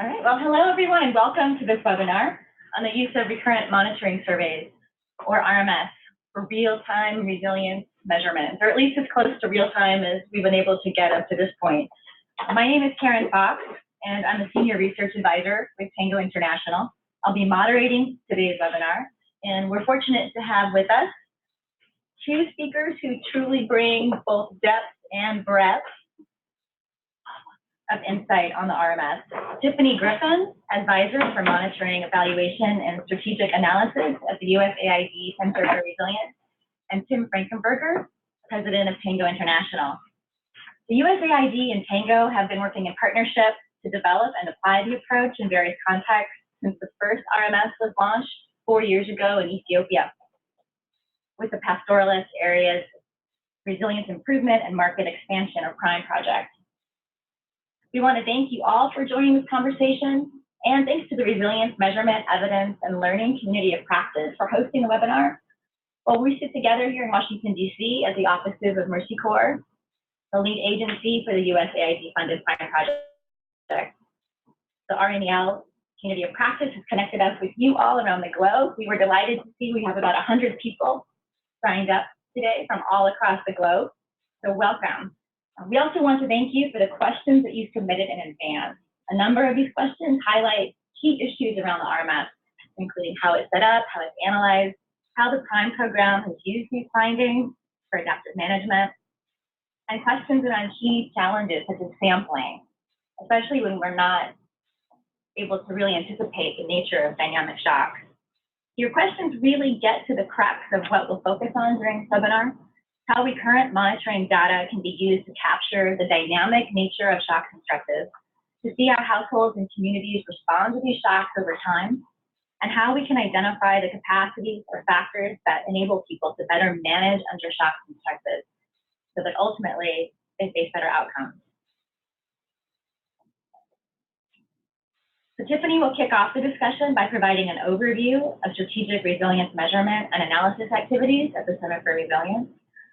All right, well, hello everyone and welcome to this webinar on the use of recurrent monitoring surveys, or RMS, for real-time resilience measurements, or at least as close to real-time as we've been able to get up to this point. My name is Karen Fox, and I'm a Senior Research Advisor with TANGO International. I'll be moderating today's webinar, and we're fortunate to have with us two speakers who truly bring both depth and breadth of insight on the RMS. Tiffany Griffin, Advisor for Monitoring, Evaluation, and Strategic Analysis at the USAID Center for Resilience, and Tim Frankenberger, President of TANGO International. The USAID and TANGO have been working in partnership to develop and apply the approach in various contexts since the first RMS was launched 4 years ago in Ethiopia, with the pastoralist areas, resilience improvement, and market expansion or PRIME project. We want to thank you all for joining this conversation, and thanks to the Resilience Measurement, Evidence, and Learning Community of Practice for hosting the webinar. While we sit together here in Washington, D.C. at the offices of Mercy Corps, the lead agency for the USAID-funded PRIME project. The RNEL Community of Practice has connected us with you all around the globe. We were delighted to see we have about 100 people signed up today from all across the globe, so welcome. We also want to thank you for the questions that you submitted in advance. A number of these questions highlight key issues around the RMS, including how it's set up, how it's analyzed, how the PRIME program has used these findings for adaptive management, and questions around key challenges such as sampling, especially when we're not able to really anticipate the nature of dynamic shocks. Your questions really get to the crux of what we'll focus on during this webinar: how recurrent monitoring data can be used to capture the dynamic nature of shocks and stresses, to see how households and communities respond to these shocks over time, and how we can identify the capacities or factors that enable people to better manage under shocks and stresses, so that ultimately they face better outcomes. So Tiffany will kick off the discussion by providing an overview of strategic resilience measurement and analysis activities at the Center for Resilience.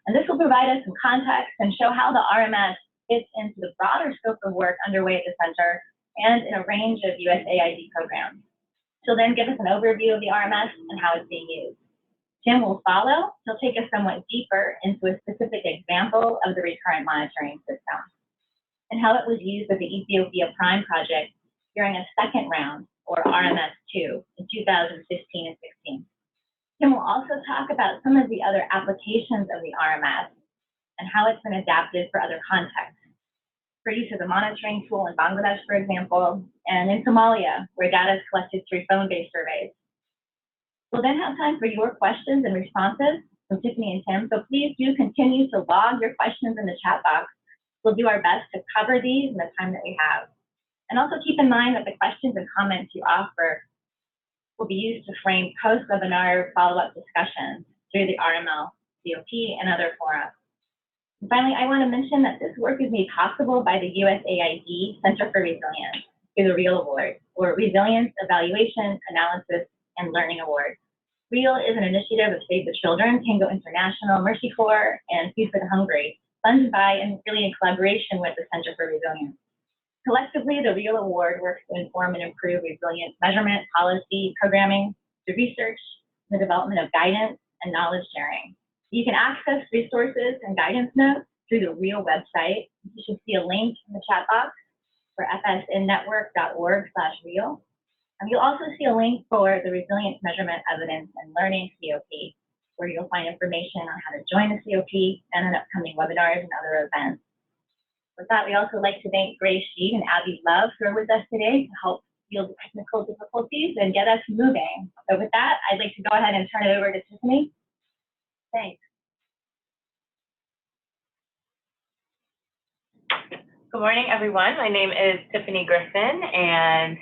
And this will provide us some context and show how the RMS fits into the broader scope of work underway at the center and in a range of USAID programs. She'll then give us an overview of the RMS and how it's being used. Tim will follow. He'll take us somewhat deeper into a specific example of the recurrent monitoring system and how it was used with the Ethiopia PRIME project during a second round, or RMS2, in 2015 and 16. Tim will also talk about some of the other applications of the RMS and how it's been adapted for other contexts, for use as a monitoring tool in Bangladesh, for example, and in Somalia, where data is collected through phone-based surveys. We'll then have time for your questions and responses from Tiffany and Tim, so please do continue to log your questions in the chat box. We'll do our best to cover these in the time that we have. And also keep in mind that the questions and comments you offer will be used to frame post-webinar follow-up discussions through the RML, COP, and other forums. And finally, I want to mention that this work is made possible by the USAID Center for Resilience through the REAL Award, or Resilience Evaluation, Analysis, and Learning Award. REAL is an initiative of Save the Children, TANGO International, Mercy Corps, and Food for the Hungry, funded by and really in collaboration with the Center for Resilience. Collectively, the REAL Award works to inform and improve resilience measurement, policy, programming, the research, the development of guidance, and knowledge sharing. You can access resources and guidance notes through the REAL website. You should see a link in the chat box for fsnnetwork.org/real. And you'll also see a link for the Resilience Measurement, Evidence, and Learning COP, where you'll find information on how to join the COP and on upcoming webinars and other events. With that, we also like to thank Grace Sheed and Abby Love, who are with us today to help deal with technical difficulties and get us moving. So with that, I'd like to go ahead and turn it over to Tiffany. Thanks. Good morning, everyone. My name is Tiffany Griffin, and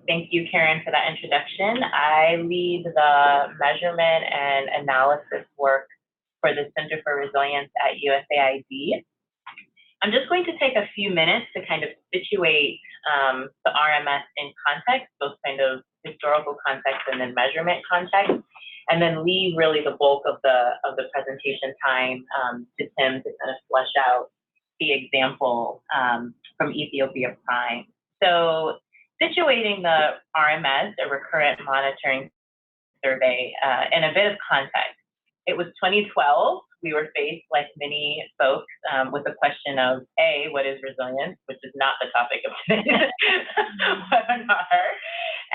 thank you, Karen, for that introduction. I lead the measurement and analysis work for the Center for Resilience at USAID. I'm just going to take a few minutes to kind of situate the RMS in context, both kind of historical context and then measurement context, and then leave really the bulk of the presentation time to Tim to kind of flesh out the example from Ethiopia PRIME. So situating the RMS, a recurrent monitoring survey, in a bit of context. It was 2012. We were faced, like many folks, with the question of A, what is resilience, which is not the topic of today's webinar,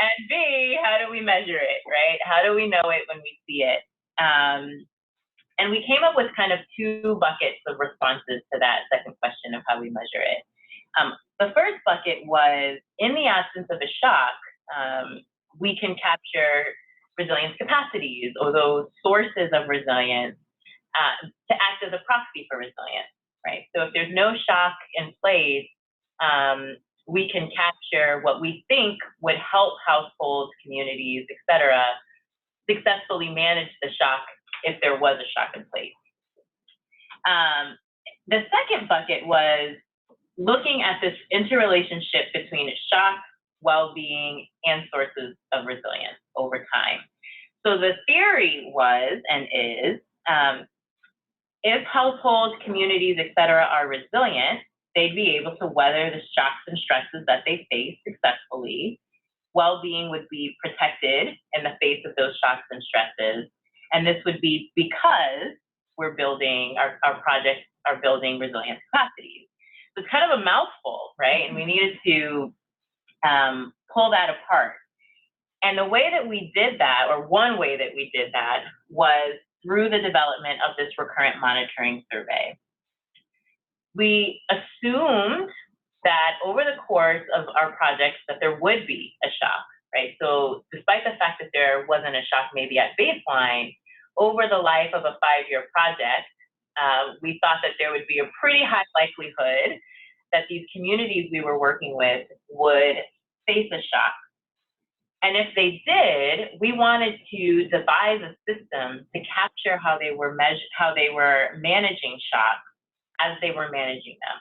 and B, how do we measure it, right? How do we know it when we see it? And we came up with kind of two buckets of responses to that second question of how we measure it. The first bucket was, in the absence of a shock, we can capture resilience capacities or those sources of resilience to act as a proxy for resilience, right? So if there's no shock in place, we can capture what we think would help households, communities, et cetera, successfully manage the shock if there was a shock in place. The second bucket was looking at this interrelationship between shock, well-being, and sources of resilience over time. So the theory was and is, if households, communities, et cetera, are resilient, they'd be able to weather the shocks and stresses that they face successfully. Well-being would be protected in the face of those shocks and stresses. And this would be because we're building, our projects are building resilience capacities. So it's kind of a mouthful, right? And we needed to pull that apart. And the way that we did that, or one way that we did that, was through the development of this recurrent monitoring survey. We assumed that over the course of our projects that there would be a shock, right? So despite the fact that there wasn't a shock maybe at baseline, over the life of a 5-year project, we thought that there would be a pretty high likelihood that these communities we were working with would face a shock. And if they did, we wanted to devise a system to capture how they were managing shock as they were managing them.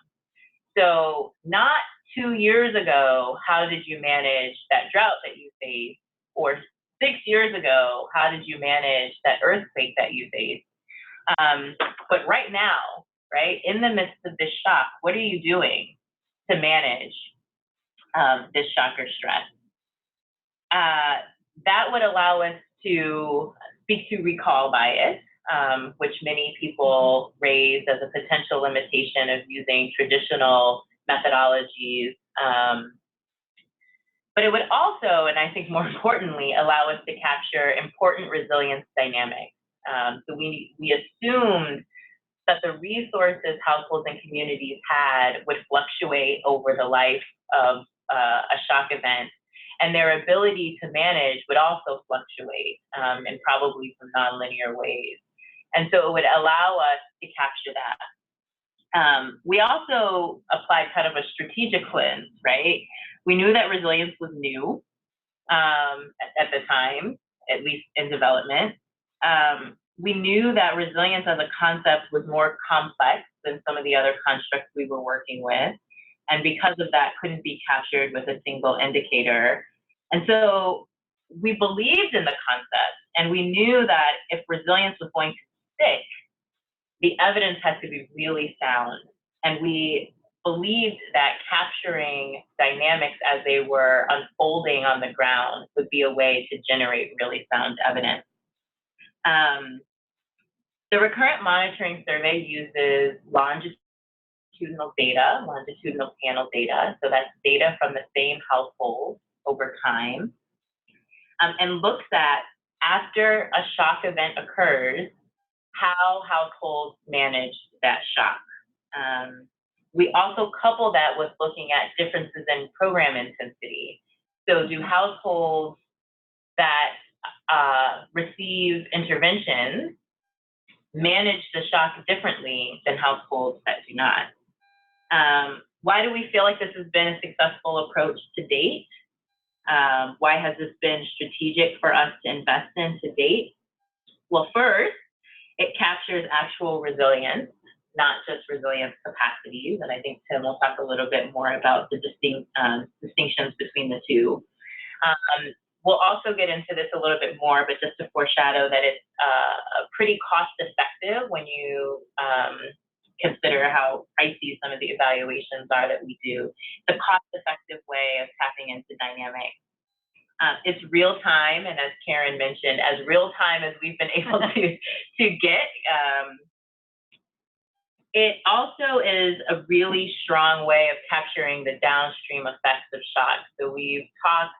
So not 2 years ago, how did you manage that drought that you faced? Or 6 years ago, how did you manage that earthquake that you faced? But right now, right, in the midst of this shock, what are you doing to manage this shock or stress? That would allow us to speak to recall bias, which many people raise as a potential limitation of using traditional methodologies. But it would also, and I think more importantly, allow us to capture important resilience dynamics. So we assumed that the resources households and communities had would fluctuate over the life of a shock event, and their ability to manage would also fluctuate in probably some nonlinear ways. And so it would allow us to capture that. We also applied kind of a strategic lens, right? We knew that resilience was new at the time, at least in development. We knew that resilience as a concept was more complex than some of the other constructs we were working with. And because of that, couldn't be captured with a single indicator. And so we believed in the concept, and we knew that if resilience was going to stick, the evidence had to be really sound. And we believed that capturing dynamics as they were unfolding on the ground would be a way to generate really sound evidence. The recurrent monitoring survey uses longitudinal data, longitudinal panel data. So that's data from the same household over time, and looks at, after a shock event occurs, how households manage that shock. We also couple that with looking at differences in program intensity. So do households that receive interventions manage the shock differently than households that do not? Why do we feel like this has been a successful approach to date? Why has this been strategic for us to invest in to date? Well, first, it captures actual resilience, not just resilience capacities. And I think Tim will talk a little bit more about the distinctions between the two. We'll also get into this a little bit more, but just to foreshadow that it's pretty cost effective when you consider how pricey some of the evaluations are that we do. The cost-effective way of tapping into dynamics. It's real time, and as Karen mentioned, as real time as we've been able to get. It also is a really strong way of capturing the downstream effects of shock. So we've talked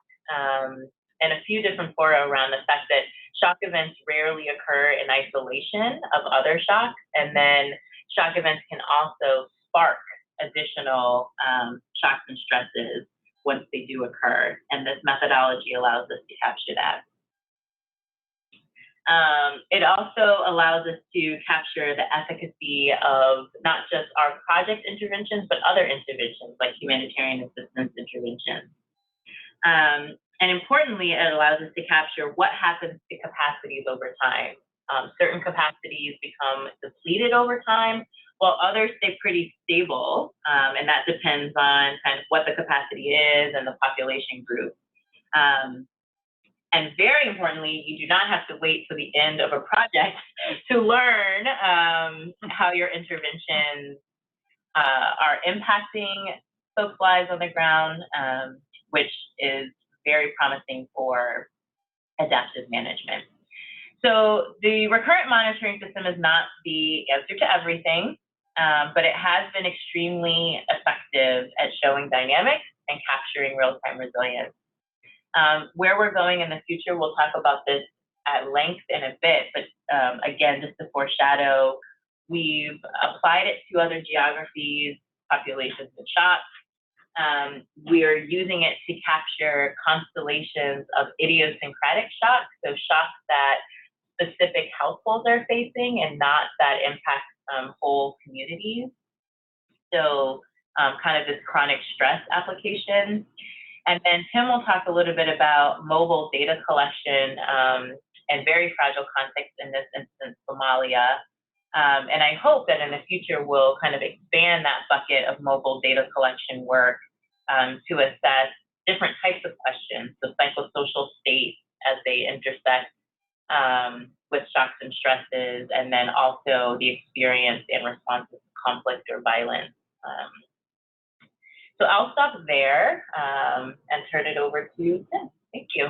in a few different fora around the fact that shock events rarely occur in isolation of other shocks, and then shock events can also spark additional shocks and stresses once they do occur, and this methodology allows us to capture that. It also allows us to capture the efficacy of not just our project interventions, but other interventions like humanitarian assistance interventions. And importantly, it allows us to capture what happens to capacities over time. Certain capacities become depleted over time, while others stay pretty stable, and that depends on kind of what the capacity is and the population group. And very importantly, you do not have to wait till the end of a project to learn how your interventions are impacting folks' lives on the ground, which is very promising for adaptive management. So the recurrent monitoring system is not the answer to everything, but it has been extremely effective at showing dynamics and capturing real-time resilience. Where we're going in the future, we'll talk about this at length in a bit, but again, just to foreshadow, we've applied it to other geographies, populations of shock. We're using it to capture constellations of idiosyncratic shocks, so shocks that specific households are facing and not that impact whole communities. So kind of this chronic stress application. And then Tim will talk a little bit about mobile data collection and very fragile context, in this instance, Somalia. And I hope that in the future we'll kind of expand that bucket of mobile data collection work to assess different types of questions, so psychosocial states as they intersect with shocks and stresses, and then also the experience and responses to conflict or violence. So I'll stop there and turn it over to Tim. Thank you.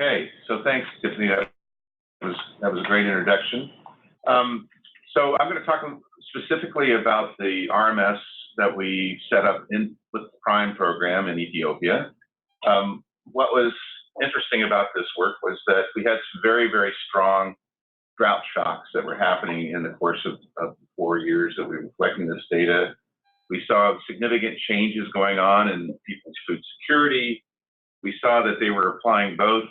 Okay, so thanks, Tiffany. That was a great introduction. So I'm going to talk specifically about the RMS that we set up with the PRIME program in Ethiopia. What was interesting about this work was that we had some very, very strong drought shocks that were happening in the course of the 4 years that we were collecting this data. We saw significant changes going on in people's food security. We saw that they were applying both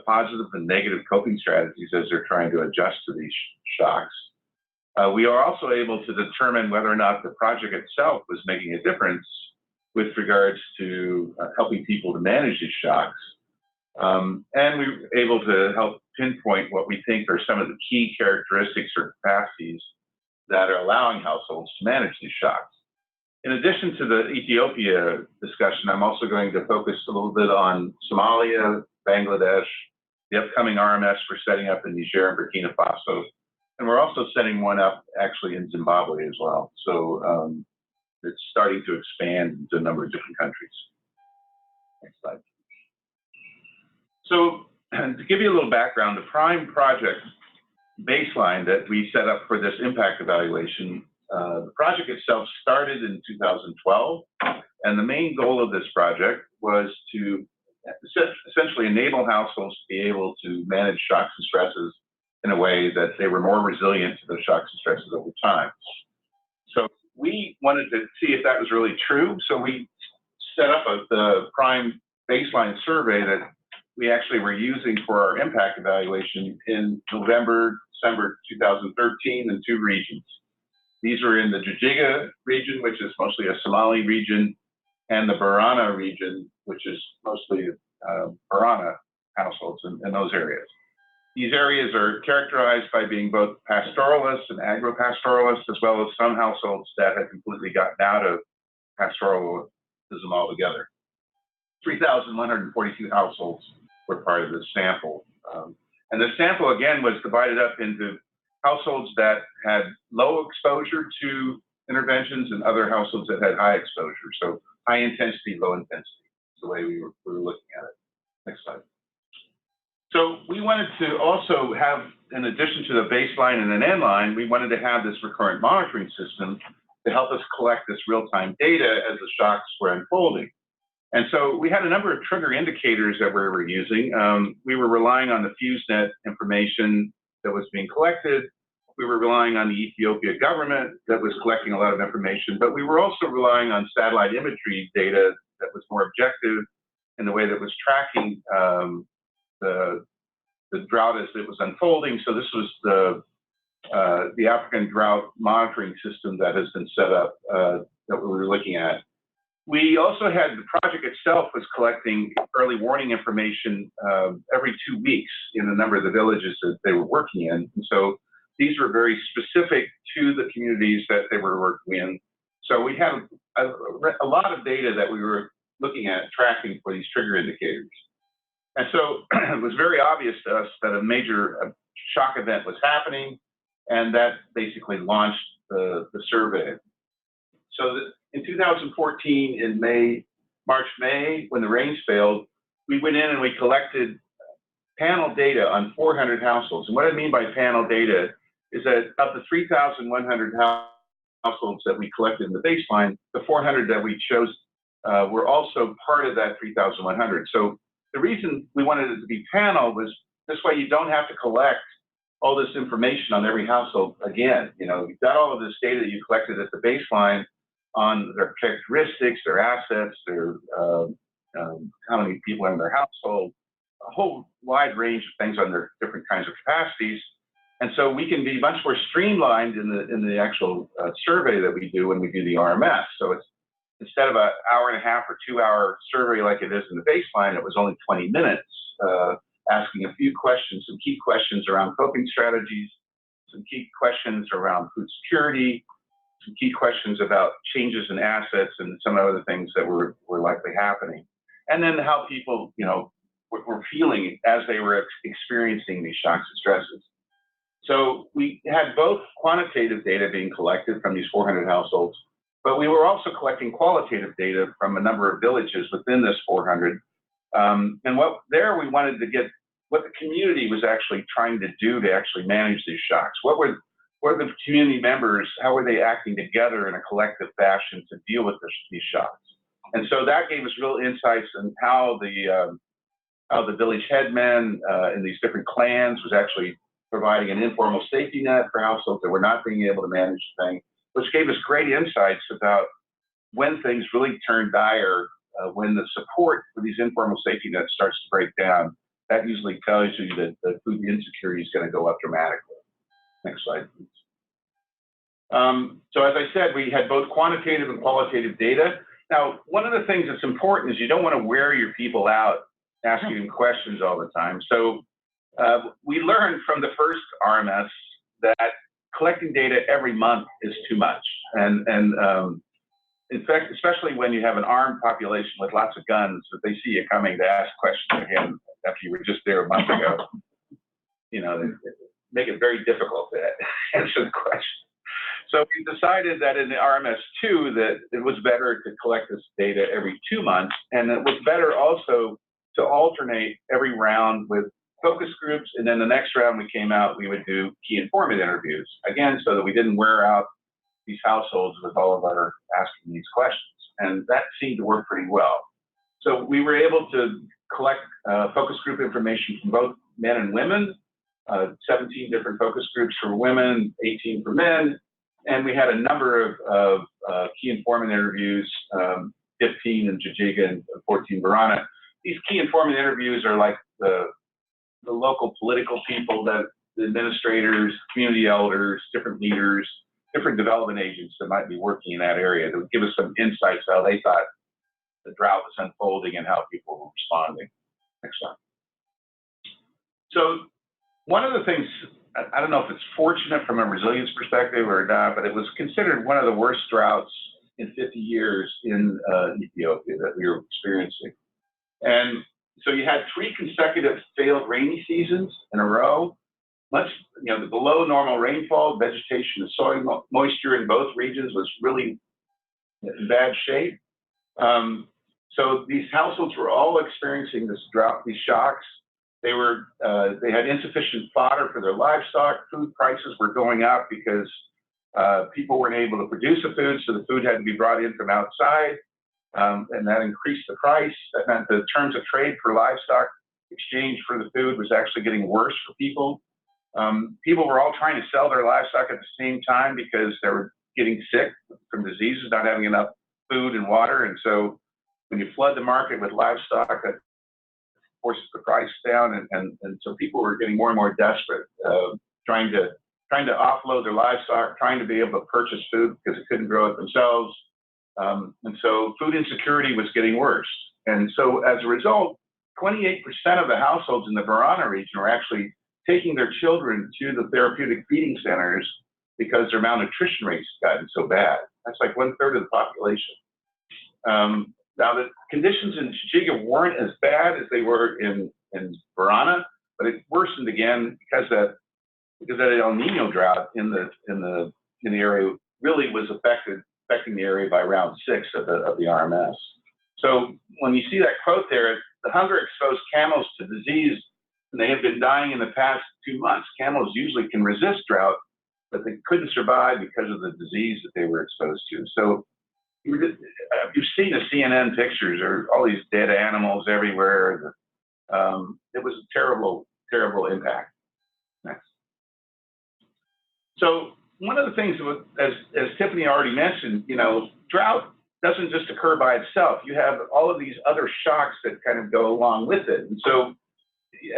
positive and negative coping strategies as they're trying to adjust to these shocks. We are also able to determine whether or not the project itself was making a difference with regards to helping people to manage these shocks. And we were able to help pinpoint what we think are some of the key characteristics or capacities that are allowing households to manage these shocks. In addition to the Ethiopia discussion, I'm also going to focus a little bit on Somalia, Bangladesh, the upcoming RMS we're setting up in Niger and Burkina Faso, and we're also setting one up actually in Zimbabwe as well. So it's starting to expand into a number of different countries. Next slide. So to give you a little background, the PRIME project baseline that we set up for this impact evaluation, the project itself started in 2012, and the main goal of this project was to essentially enable households to be able to manage shocks and stresses in a way that they were more resilient to those shocks and stresses over time. So we wanted to see if that was really true, so we set up the PRIME baseline survey that we actually were using for our impact evaluation in November, December 2013 in 2 regions. These were in the Jijiga region, which is mostly a Somali region, and the Borana region, which is mostly Borana households in those areas. These areas are characterized by being both pastoralists and agro-pastoralists, as well as some households that had completely gotten out of pastoralism altogether. 3,142 households were part of this sample. And the sample, again, was divided up into households that had low exposure to interventions and other households that had high exposure. So high intensity, low intensity is the way we were looking at it. Next slide. So we wanted to also have, in addition to the baseline and an end line, we wanted to have this recurrent monitoring system to help us collect this real-time data as the shocks were unfolding. And so we had a number of trigger indicators that we were using. We were relying on the FuseNet information that was being collected. We were relying on the Ethiopia government that was collecting a lot of information, but we were also relying on satellite imagery data that was more objective in the way that was tracking the drought as it was unfolding. So this was the African drought monitoring system that has been set up that we were looking at. We also had the project itself was collecting early warning information every 2 weeks in a number of the villages that they were working in. And so these were very specific to the communities that they were working in. So we had a lot of data that we were looking at tracking for these trigger indicators. And so it was very obvious to us that a major shock event was happening, and that basically launched the survey. So in 2014, in March, May, when the rains failed, we went in and we collected panel data on 400 households. And what I mean by panel data is that of the 3,100 households that we collected in the baseline, the 400 that we chose were also part of that 3,100. So the reason we wanted it to be panel was this way you don't have to collect all this information on every household again. You know, you've got all of this data that you collected at the baseline on their characteristics, their assets, their how many people are in their household, a whole wide range of things on their different kinds of capacities. And so we can be much more streamlined in the actual survey that we do when we do the RMS. So it's instead of an hour and a half or 2 hour survey like it is in the baseline, it was only 20 minutes, asking a few questions, some key questions around coping strategies, some key questions around food security, some key questions about changes in assets and some other things that were likely happening. And then how people, you know, were feeling as they were experiencing these shocks and stresses. So we had both quantitative data being collected from these 400 households, but we were also collecting qualitative data from a number of villages within this 400. And we wanted to get what the community was actually trying to do to actually manage these shocks. What were the community members, how were they acting together in a collective fashion to deal with these shocks? And so that gave us real insights on how the village headmen in these different clans was actually providing an informal safety net for households that were not being able to manage the thing, which gave us great insights about when things really turn dire, when the support for these informal safety nets starts to break down. That usually tells you that the food insecurity is going to go up dramatically. Next slide, please. So as I said, we had both quantitative and qualitative data. Now, one of the things that's important is you don't want to wear your people out asking them questions all the time. So we learned from the first RMS that collecting data every month is too much. And in fact, especially when you have an armed population with lots of guns, that they see you coming to ask questions again after you were just there a month ago, you know, they make it very difficult to answer the question. So we decided that in the RMS2 that it was better to collect this data every 2 months, and it was better also to alternate every round with focus groups, and then the next round we came out, we would do key informant interviews, again, so that we didn't wear out these households with all of our asking these questions. And that seemed to work pretty well. So we were able to collect focus group information from both men and women, 17 different focus groups for women, 18 for men, and we had a number of key informant interviews, 15 in Jijiga and 14 Barana. These key informant interviews are like the local political people, the administrators, community elders, different leaders, different development agents that might be working in that area that would give us some insights how they thought the drought was unfolding and how people were responding. Next slide. So one of the things, I don't know if it's fortunate from a resilience perspective or not, but it was considered one of the worst droughts in 50 years in Ethiopia that we were experiencing. And So you had 3 consecutive failed rainy seasons in a row. Much, the below normal rainfall, vegetation and soil moisture in both regions was really in bad shape. So these households were all experiencing this drought, these shocks. They had insufficient fodder for their livestock. Food prices were going up because people weren't able to produce the food, so the food had to be brought in from outside, and that increased the price. That meant the terms of trade for livestock exchange for the food was actually getting worse for people. People were all trying to sell their livestock at the same time because they were getting sick from diseases, not having enough food and water, and so when you flood the market with livestock, that forces the price down, and so people were getting more and more desperate, trying to offload their livestock, trying to be able to purchase food because they couldn't grow it themselves, and so food insecurity was getting worse. And so as a result, 28% of the households in the Varana region were actually taking their children to the therapeutic feeding centers because their malnutrition rates had gotten so bad. That's like 1/3 of the population. Now, the conditions in Chichiga weren't as bad as they were in Varana, but it worsened again because that El Nino drought in the area really was affecting the area by round 6 of the RMS. So when you see that quote there, the hunger exposed camels to disease, and they have been dying in the past 2 months. Camels usually can resist drought, but they couldn't survive because of the disease that they were exposed to. So you've seen the CNN pictures, there are all these dead animals everywhere. It was a terrible, terrible impact. Next. So one of the things, as Tiffany already mentioned, drought doesn't just occur by itself. You have all of these other shocks that kind of go along with it. And so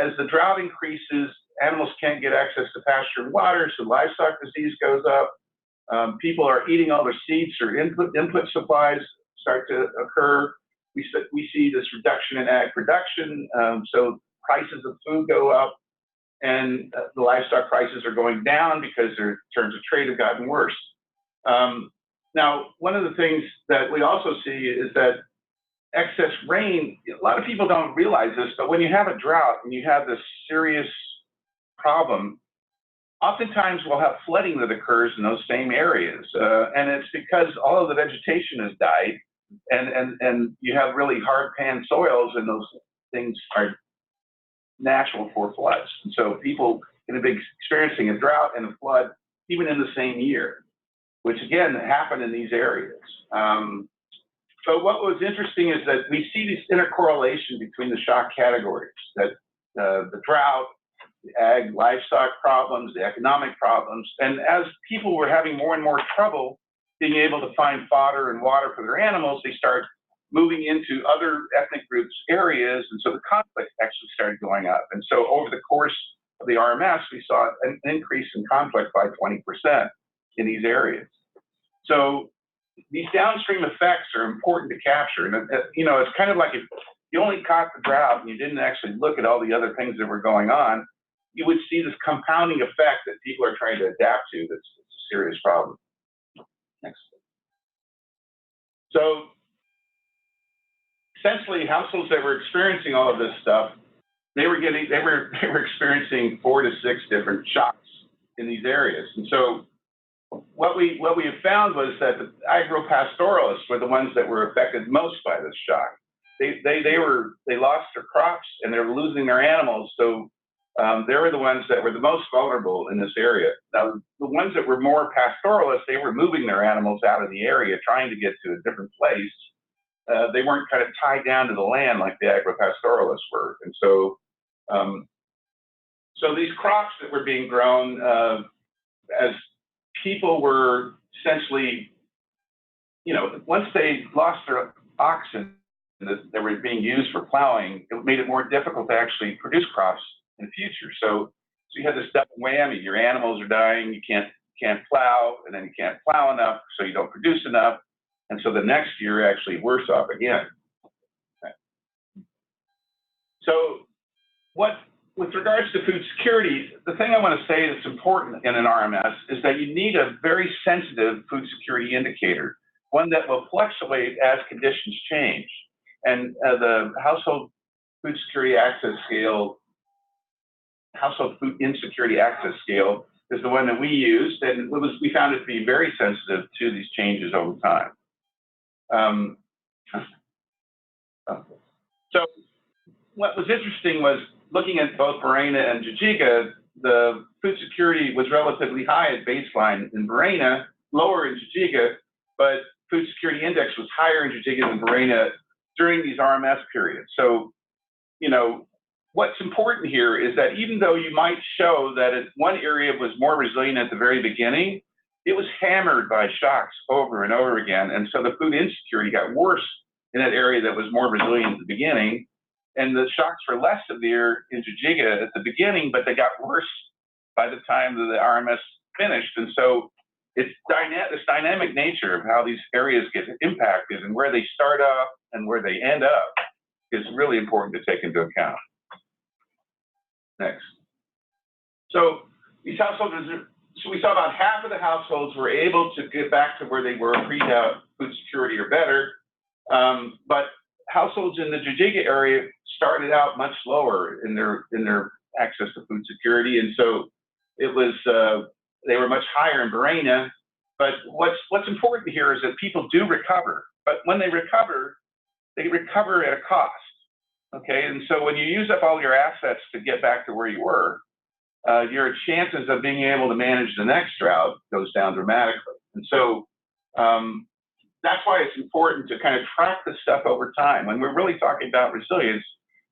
as the drought increases, animals can't get access to pasture and water, so livestock disease goes up. People are eating all their seeds, or input supplies start to occur. We see this reduction in ag production, so prices of food go up, and the livestock prices are going down because their terms of trade have gotten worse. Now, one of the things that we also see is that excess rain, a lot of people don't realize this, but when you have a drought and you have this serious problem, oftentimes we'll have flooding that occurs in those same areas. And it's because all of the vegetation has died, and you have really hard pan soils, and those things are natural for floods. And so people can be experiencing a drought and a flood even in the same year, which again happened in these areas. So what was interesting is that we see this intercorrelation between the shock categories, that the drought, the ag livestock problems, the economic problems, and as people were having more and more trouble being able to find fodder and water for their animals, they start moving into other ethnic groups' areas, and so the conflict actually started going up. And so over the course of the RMS, we saw an increase in conflict by 20% in these areas. So these downstream effects are important to capture. And it's kind of like if you only caught the drought and you didn't actually look at all the other things that were going on, you would see this compounding effect that people are trying to adapt to. That's a serious problem. Next. So essentially, households that were experiencing all of this stuff, they were experiencing 4 to 6 different shocks in these areas. And so what we have found was that the agropastoralists were the ones that were affected most by this shock. They lost their crops and they're losing their animals, so they were the ones that were the most vulnerable in this area. Now, the ones that were more pastoralists, they were moving their animals out of the area, trying to get to a different place. They weren't kind of tied down to the land like the agropastoralists were. And so, so these crops that were being grown, as people were essentially, once they lost their oxen that were being used for plowing, it made it more difficult to actually produce crops in the future. So you had this double whammy. Your animals are dying, you can't plow, and then you can't plow enough, so you don't produce enough. And so the next year, you're actually worse off again. Okay. So with regards to food security, the thing I want to say that's important in an RMS is that you need a very sensitive food security indicator, one that will fluctuate as conditions change. And the household food security access scale, household food insecurity access scale, is the one that we used, and we found it to be very sensitive to these changes over time. So what was interesting was looking at both Borena and Jijiga, the food security was relatively high at baseline in Borena, lower in Jijiga, but food security index was higher in Jijiga than Borena during these RMS periods. So, you know, what's important here is that even though you might show that one area was more resilient at the very beginning, it was hammered by shocks over and over again. And so the food insecurity got worse in that area that was more resilient at the beginning. And the shocks were less severe in Jijiga at the beginning, but they got worse by the time that the RMS finished. And so it's this dynamic nature of how these areas get impacted and where they start up and where they end up is really important to take into account. Next. So these households, so we saw about half of the households were able to get back to where they were pre-food security or better, but households in the Jijiga area started out much lower in their access to food security, and so it was they were much higher in Borena. But what's important here is that people do recover, but when they recover at a cost. Okay, and so when you use up all your assets to get back to where you were, your chances of being able to manage the next drought goes down dramatically. And so that's why it's important to kind of track this stuff over time. When we're really talking about resilience,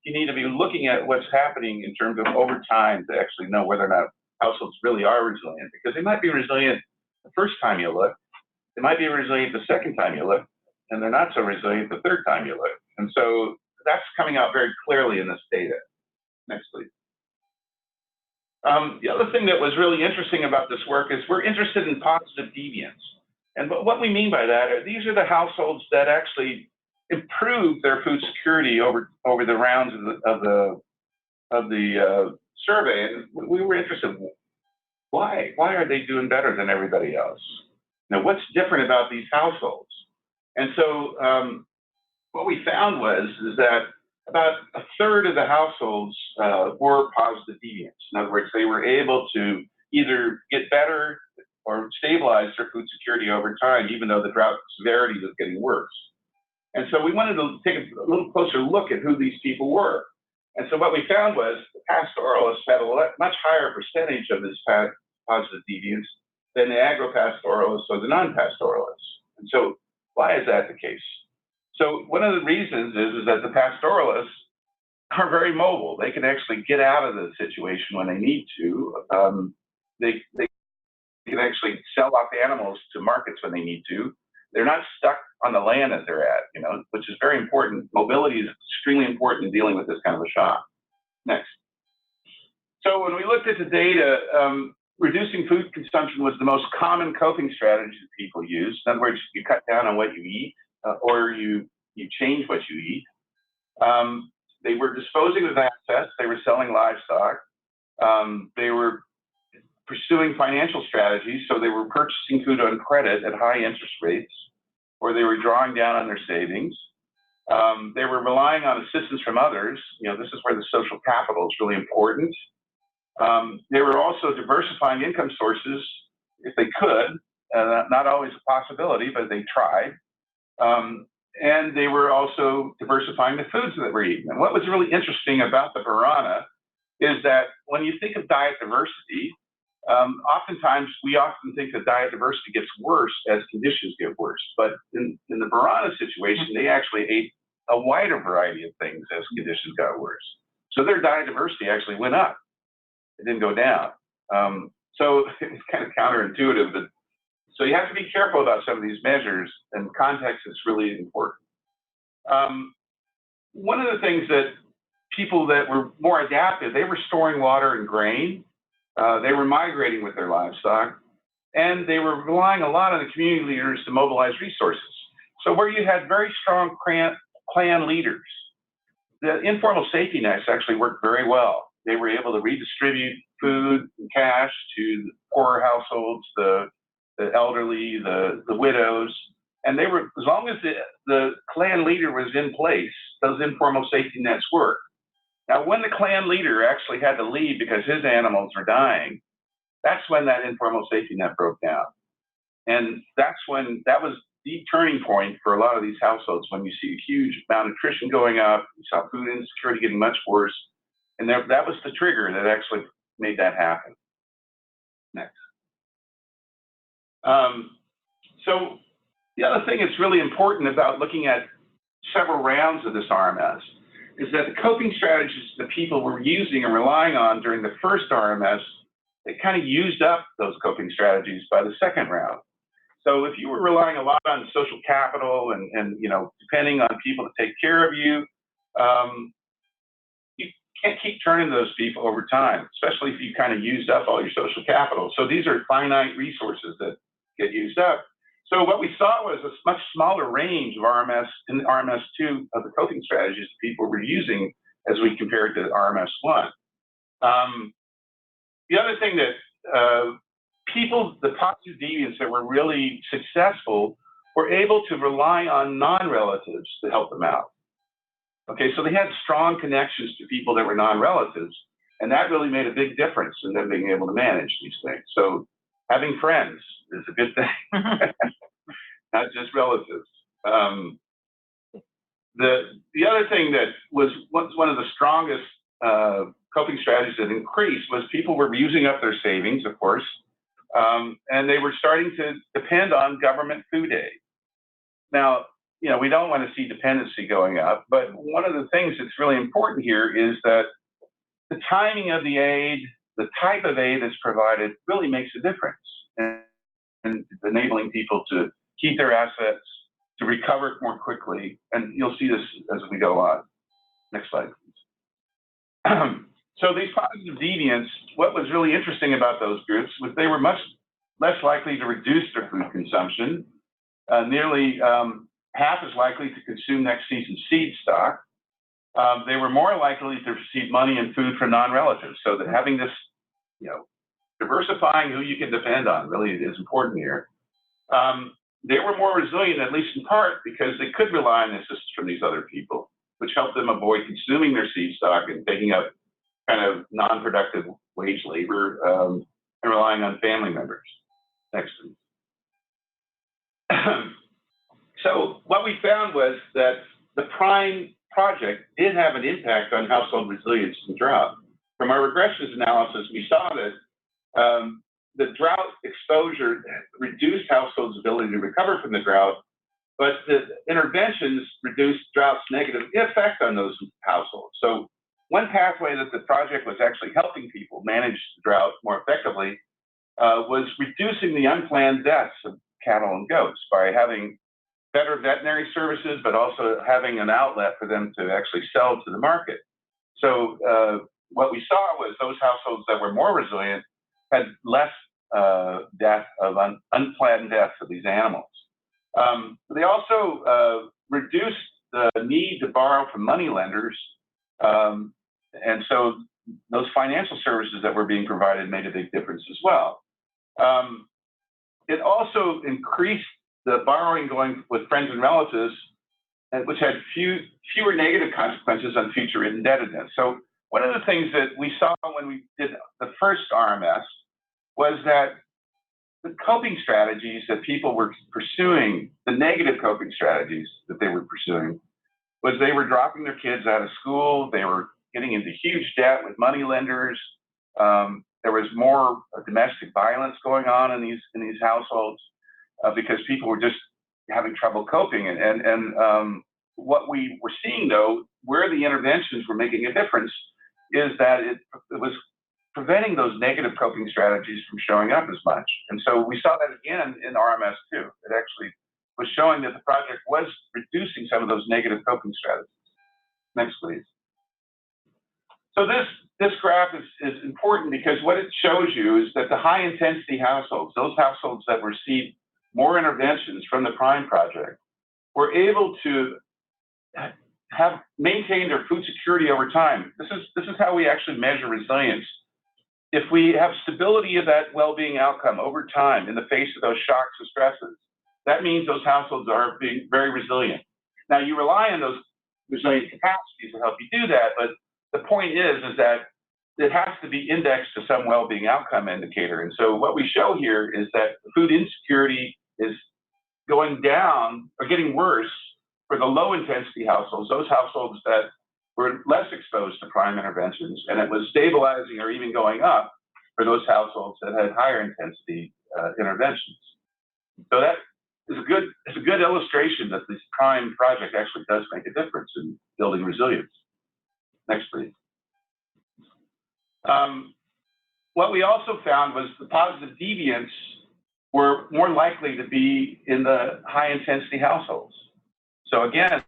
you need to be looking at what's happening in terms of over time to actually know whether or not households really are resilient, because they might be resilient the first time you look, they might be resilient the second time you look, and they're not so resilient the third time you look. And so that's coming out very clearly in this data. Next, please. The other thing that was really interesting about this work is we're interested in positive deviance. And what we mean by that are these are the households that actually improve their food security over the rounds of the survey. And we were interested in why are they doing better than everybody else? Now, what's different about these households? And so what we found is that about a third of the households were positive deviants. In other words, they were able to either get better or stabilize their food security over time, even though the drought severity was getting worse. And so we wanted to take a little closer look at who these people were. And so what we found was the pastoralists had a much higher percentage of this positive deviance than the agro-pastoralists or the non-pastoralists. And so why is that the case? So one of the reasons is that the pastoralists are very mobile. They can actually get out of the situation when they need to. They can actually sell off animals to markets when they need to. They're not stuck on the land that they're at, which is very important. Mobility is extremely important in dealing with this kind of a shock. Next. So when we looked at the data, reducing food consumption was the most common coping strategy that people use. In other words, you cut down on what you eat, or you change what you eat. They were disposing of assets. They were selling livestock. They were pursuing financial strategies, so they were purchasing food on credit at high interest rates, or they were drawing down on their savings. They were relying on assistance from others. This is where the social capital is really important. They were also diversifying income sources if they could, not always a possibility, but they tried. And they were also diversifying the foods that we're eating. And what was really interesting about the Borana is that when you think of diet diversity, oftentimes we often think that diet diversity gets worse as conditions get worse. But in the Borana situation, they actually ate a wider variety of things as conditions got worse. So their diet diversity actually went up. It didn't go down. So it's kind of counterintuitive. But, so you have to be careful about some of these measures, and context is really important. One of the things that people that were more adaptive, they were storing water and grain. They were migrating with their livestock, and they were relying a lot on the community leaders to mobilize resources. So where you had very strong clan leaders, the informal safety nets actually worked very well. They were able to redistribute food and cash to the poorer households, the elderly, the widows, and they were, as long as the clan leader was in place, those informal safety nets worked. Now, when the clan leader actually had to leave because his animals were dying, that's when that informal safety net broke down. And that was the turning point for a lot of these households, when you see huge malnutrition going up, you saw food insecurity getting much worse, and that was the trigger that actually made that happen. Next. So the other thing that's really important about looking at several rounds of this RMS is that the coping strategies the people were using and relying on during the first RMS, they kind of used up those coping strategies by the second round. So if you were relying a lot on social capital and you know, depending on people to take care of you, you can't keep turning those people over time, especially if you kind of used up all your social capital. So these are finite resources that get used up. So what we saw was a much smaller range of RMS in RMS2 of the coping strategies people were using as we compared to RMS1. The other thing that the positive deviants that were really successful were able to rely on non-relatives to help them out. Okay, so they had strong connections to people that were non-relatives, and that really made a big difference in them being able to manage these things. So having friends is a good thing, not just relatives. The other thing that was one of the strongest coping strategies that increased was people were using up their savings, of course, and they were starting to depend on government food aid. Now, you know, we don't want to see dependency going up, but one of the things that's really important here is that the timing of the aid, the type of aid that's provided really makes a difference in enabling people to keep their assets, to recover more quickly, and you'll see this as we go on. Next slide, please. So these positive deviants, what was really interesting about those groups was they were much less likely to reduce their food consumption, nearly half as likely to consume next season's seed stock. They were more likely to receive money and food from non-relatives. So that having this, you know, diversifying who you can depend on really is important here. They were more resilient, at least in part, because they could rely on assistance from these other people, which helped them avoid consuming their seed stock and taking up kind of non-productive wage labor and relying on family members. Next, please. So what we found was that the PRIME project did have an impact on household resilience and drought. From our regressions analysis, we saw that the drought exposure reduced households' ability to recover from the drought, but the interventions reduced drought's negative effect on those households. So one pathway that the project was actually helping people manage the drought more effectively was reducing the unplanned deaths of cattle and goats by having better veterinary services, but also having an outlet for them to actually sell to the market. So what we saw was those households that were more resilient had less death of unplanned deaths of these animals. They also reduced the need to borrow from money lenders, and so those financial services that were being provided made a big difference as well. It also increased the borrowing going with friends and relatives, which had fewer negative consequences on future indebtedness. So one of the things that we saw when we did the first RMS was that the coping strategies that people were pursuing, the negative coping strategies that they were pursuing, was they were dropping their kids out of school, they were getting into huge debt with money lenders, there was more domestic violence going on in these households because people were just having trouble coping. And what we were seeing, though, where the interventions were making a difference, is that it was preventing those negative coping strategies from showing up as much. And so we saw that again in RMS2. It actually was showing that the project was reducing some of those negative coping strategies. Next, please. So this graph is important because what it shows you is that the high intensity households, those households that received more interventions from the PRIME project, were able to have maintained their food security over time. This is how we actually measure resilience. If we have stability of that well-being outcome over time in the face of those shocks and stresses, that means those households are being very resilient. Now, you rely on those resilient capacities to help you do that, but the point is that it has to be indexed to some well-being outcome indicator. And so what we show here is that food insecurity is going down or getting worse for the low-intensity households, those households that were less exposed to prime interventions, and it was stabilizing or even going up for those households that had higher intensity interventions. So that is a good illustration that this prime project actually does make a difference in building resilience. Next, please. What we also found was the positive deviants were more likely to be in the high intensity households. So again,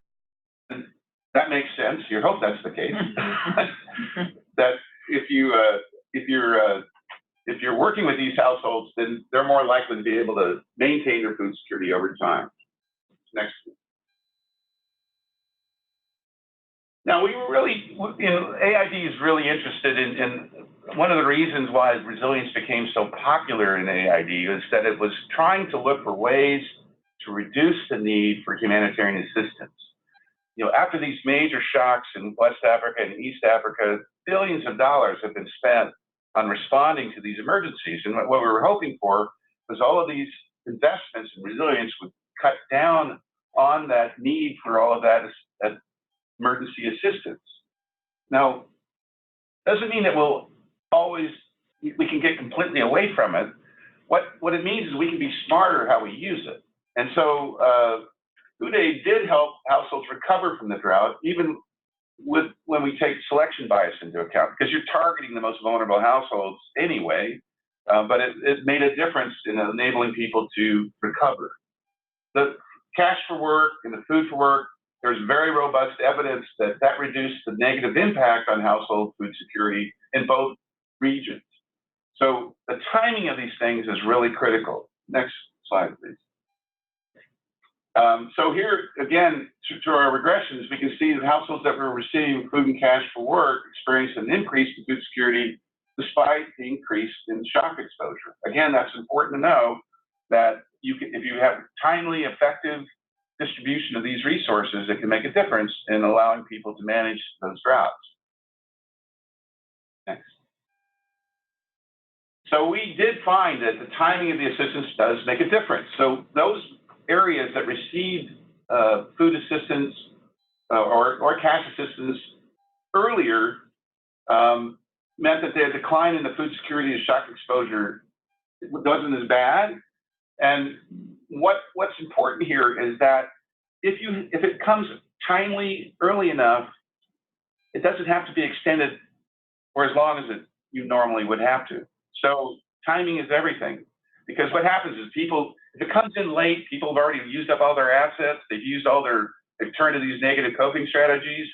that makes sense. You hope that's the case. That if you're working with these households, then they're more likely to be able to maintain their food security over time. Next. Now, we were really, AID is really interested in one of the reasons why resilience became so popular in AID is that it was trying to look for ways to reduce the need for humanitarian assistance. After these major shocks in West Africa and East Africa, billions of dollars have been spent on responding to these emergencies. And what we were hoping for was all of these investments in resilience would cut down on that need for all of that emergency assistance. Now, doesn't mean that we can get completely away from it. What it means is we can be smarter how we use it. And so food aid did help households recover from the drought, even when we take selection bias into account, because you're targeting the most vulnerable households anyway, but it made a difference in enabling people to recover. The cash for work and the food for work, there's very robust evidence that reduced the negative impact on household food security in both regions. So the timing of these things is really critical. Next slide, please. So here, again, through our regressions, we can see that households that were receiving food and cash for work experienced an increase in food security despite the increase in shock exposure. Again, that's important to know that if you have timely, effective distribution of these resources, it can make a difference in allowing people to manage those droughts. Next. So we did find that the timing of the assistance does make a difference. So those areas that received food assistance or cash assistance earlier meant that the decline in the food security and shock exposure wasn't as bad. And what's important here is that if it comes timely early enough, it doesn't have to be extended for as long as you normally would have to. So timing is everything, because what happens is if it comes in late, people have already used up all their assets, they've turned to these negative coping strategies.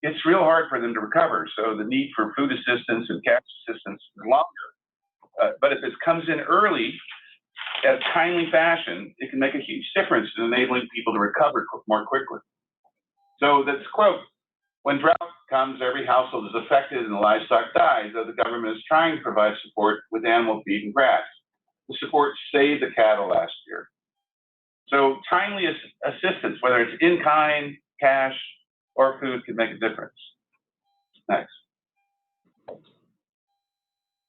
It's real hard for them to recover. So the need for food assistance and cash assistance is longer. But if it comes in early, in a timely fashion, it can make a huge difference in enabling people to recover more quickly. So that's quote, when drought comes, every household is affected and the livestock dies, though the government is trying to provide support with animal feed and grass. The support saved the cattle last year. So timely assistance, whether it's in kind, cash, or food, can make a difference. Next.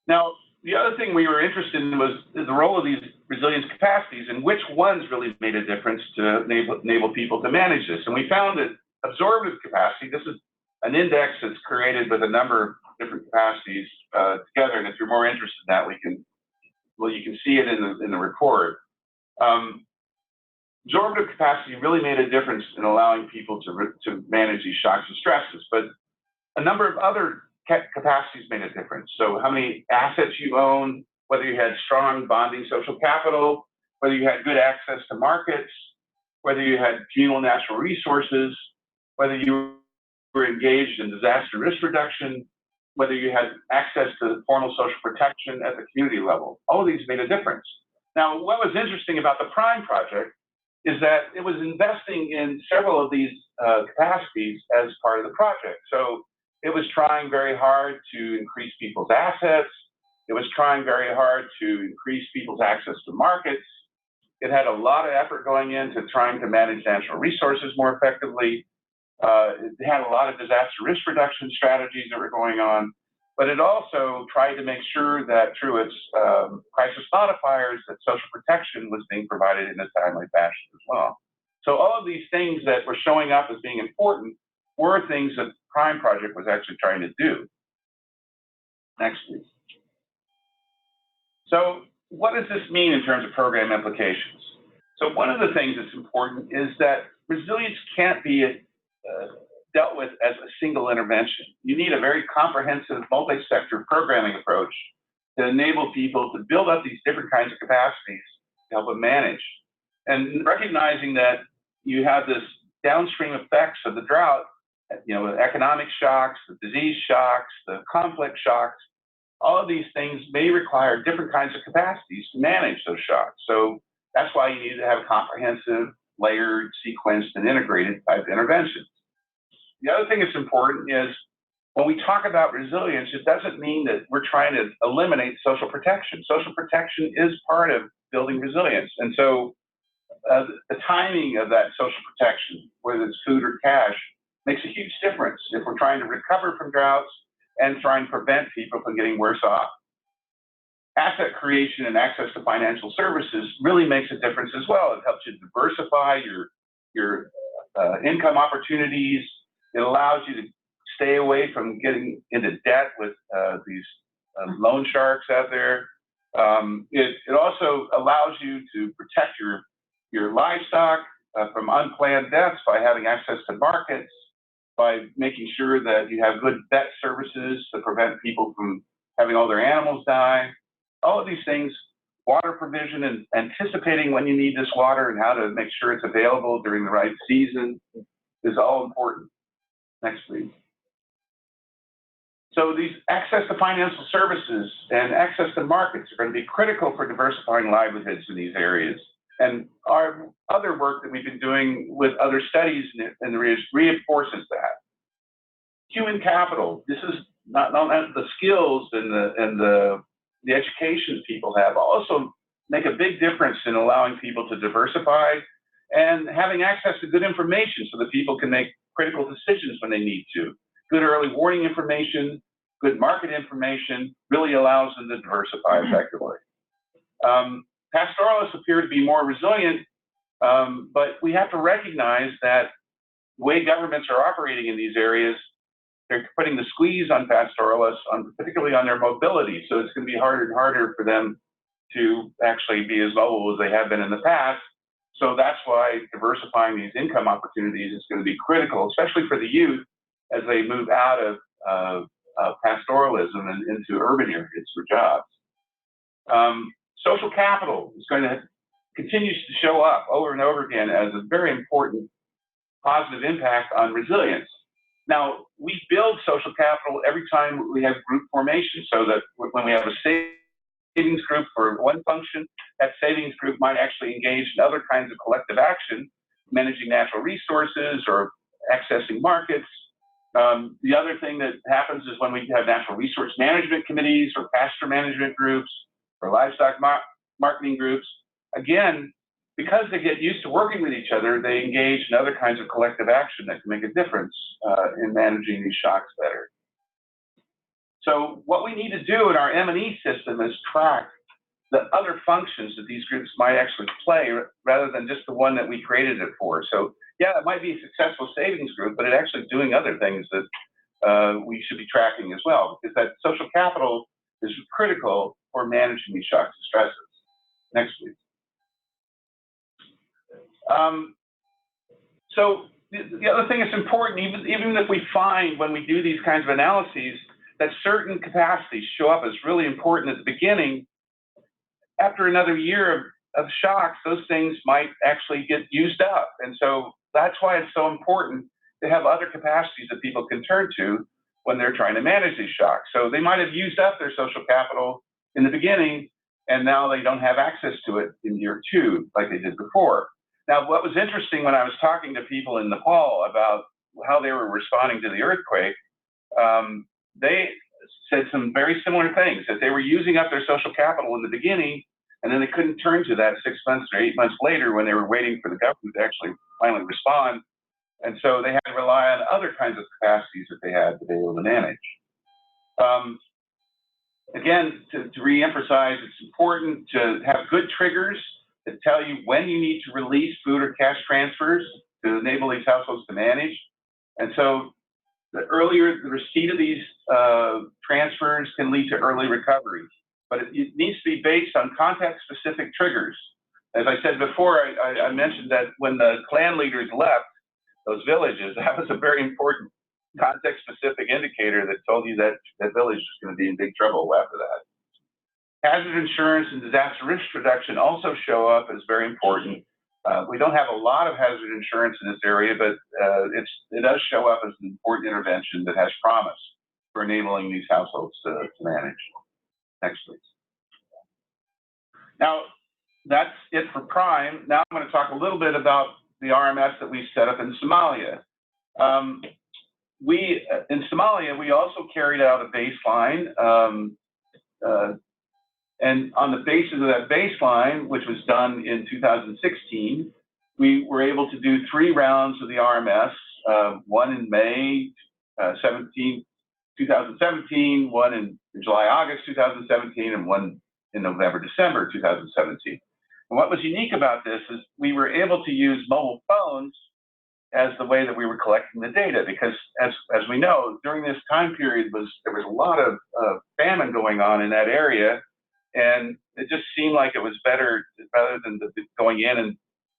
Now, the other thing we were interested in was the role of these resilience capacities and which ones really made a difference to enable people to manage this. And we found that absorptive capacity, this is an index that's created with a number of different capacities together. And if you're more interested in that, you can see it in the report. Absorptive capacity really made a difference in allowing people to manage these shocks and stresses, but a number of other capacities made a difference. So how many assets you own, whether you had strong bonding social capital, whether you had good access to markets, whether you had communal natural resources, whether you were engaged in disaster risk reduction, whether you had access to formal social protection at the community level. All of these made a difference. Now, what was interesting about the PRIME project is that it was investing in several of these capacities as part of the project. So it was trying very hard to increase people's assets. It was trying very hard to increase people's access to markets. It had a lot of effort going into trying to manage natural resources more effectively. It had a lot of disaster risk reduction strategies that were going on, but it also tried to make sure that through its crisis modifiers that social protection was being provided in a timely fashion as well. So all of these things that were showing up as being important were things that the PRIME project was actually trying to do. Next, please. So what does this mean in terms of program implications? So one of the things that's important is that resilience can't be dealt with as a single intervention. You need a very comprehensive multi-sector programming approach to enable people to build up these different kinds of capacities to help them manage. And recognizing that you have this downstream effects of the drought, you know, economic shocks, the disease shocks, the conflict shocks, all of these things may require different kinds of capacities to manage those shocks. So that's why you need to have comprehensive, layered, sequenced, and integrated type interventions. The other thing that's important is when we talk about resilience, it doesn't mean that we're trying to eliminate social protection. Social protection is part of building resilience. And so the timing of that social protection, whether it's food or cash, makes a huge difference if we're trying to recover from droughts and trying to prevent people from getting worse off. Asset creation and access to financial services really makes a difference as well. It helps you diversify your income opportunities. It allows you to stay away from getting into debt with these loan sharks out there. It also allows you to protect your livestock from unplanned deaths by having access to markets, by making sure that you have good vet services to prevent people from having all their animals die. All of these things, water provision and anticipating when you need this water and how to make sure it's available during the right season is all important. Next, please. So these access to financial services and access to markets are going to be critical for diversifying livelihoods in these areas. And our other work that we've been doing with other studies in the areas reinforces that. Human capital, this is not the skills and the education people have also make a big difference in allowing people to diversify and having access to good information so that people can make critical decisions when they need to. Good early warning information, good market information really allows them to diversify effectively. Pastoralists appear to be more resilient, but we have to recognize that the way governments are operating in these areas, they're putting the squeeze on pastoralists, particularly on their mobility. So it's going to be harder and harder for them to actually be as mobile as they have been in the past. So that's why diversifying these income opportunities is going to be critical, especially for the youth as they move out of pastoralism and into urban areas for jobs. Social capital is going to continue to show up over and over again as a very important positive impact on resilience. Now, we build social capital every time we have group formation, so that when we have a savings group for one function, that savings group might actually engage in other kinds of collective action, managing natural resources or accessing markets. The other thing that happens is when we have natural resource management committees or pasture management groups or livestock marketing groups, again, because they get used to working with each other, they engage in other kinds of collective action that can make a difference in managing these shocks better. So what we need to do in our M&E system is track the other functions that these groups might actually play rather than just the one that we created it for. So yeah, it might be a successful savings group, but it's actually doing other things that we should be tracking as well, because that social capital is critical for managing these shocks and stresses. Next, please. So the other thing that's important, even if we find when we do these kinds of analyses that certain capacities show up as really important at the beginning, after another year of shocks, those things might actually get used up. And so that's why it's so important to have other capacities that people can turn to when they're trying to manage these shocks. So they might have used up their social capital in the beginning, and now they don't have access to it in year 2 like they did before. Now, what was interesting when I was talking to people in Nepal about how they were responding to the earthquake, they said some very similar things, that they were using up their social capital in the beginning, and then they couldn't turn to that 6 months or 8 months later when they were waiting for the government to actually finally respond. And so they had to rely on other kinds of capacities that they had to be able to manage. Again, to re-emphasize, it's important to have good triggers that tell you when you need to release food or cash transfers to enable these households to manage. And so the earlier the receipt of these transfers can lead to early recovery, but it needs to be based on context-specific triggers. As I said before, I mentioned that when the clan leaders left those villages, that was a very important context-specific indicator that told you that that village was going to be in big trouble after that. Hazard insurance and disaster risk reduction also show up as very important. We don't have a lot of hazard insurance in this area, but it does show up as an important intervention that has promise for enabling these households to manage. Next, please. Now, that's it for Prime. Now I'm going to talk a little bit about the RMS that we set up in Somalia. In Somalia, we also carried out a baseline, and on the basis of that baseline, which was done in 2016, we were able to do 3 rounds of the RMS, one in May 2017, one in July, August 2017, and one in November, December 2017. And what was unique about this is we were able to use mobile phones as the way that we were collecting the data, because as we know, during this time period there was a lot of famine going on in that area, and it just seemed like it was better rather than going in and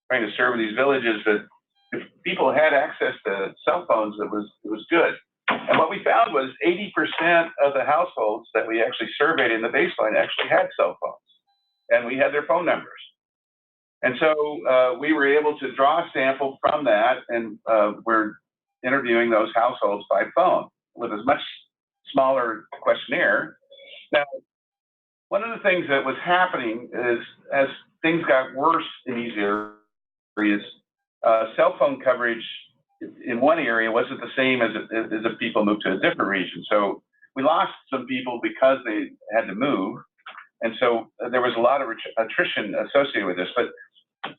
trying to serve these villages, that if people had access to cell phones, it was good. And what we found was 80% of the households that we actually surveyed in the baseline actually had cell phones, and we had their phone numbers. And so we were able to draw a sample from that, and we're interviewing those households by phone with a much smaller questionnaire. Now, one of the things that was happening is, as things got worse in these areas, cell phone coverage in one area wasn't the same as if people moved to a different region. So we lost some people because they had to move, and so there was a lot of attrition associated with this. But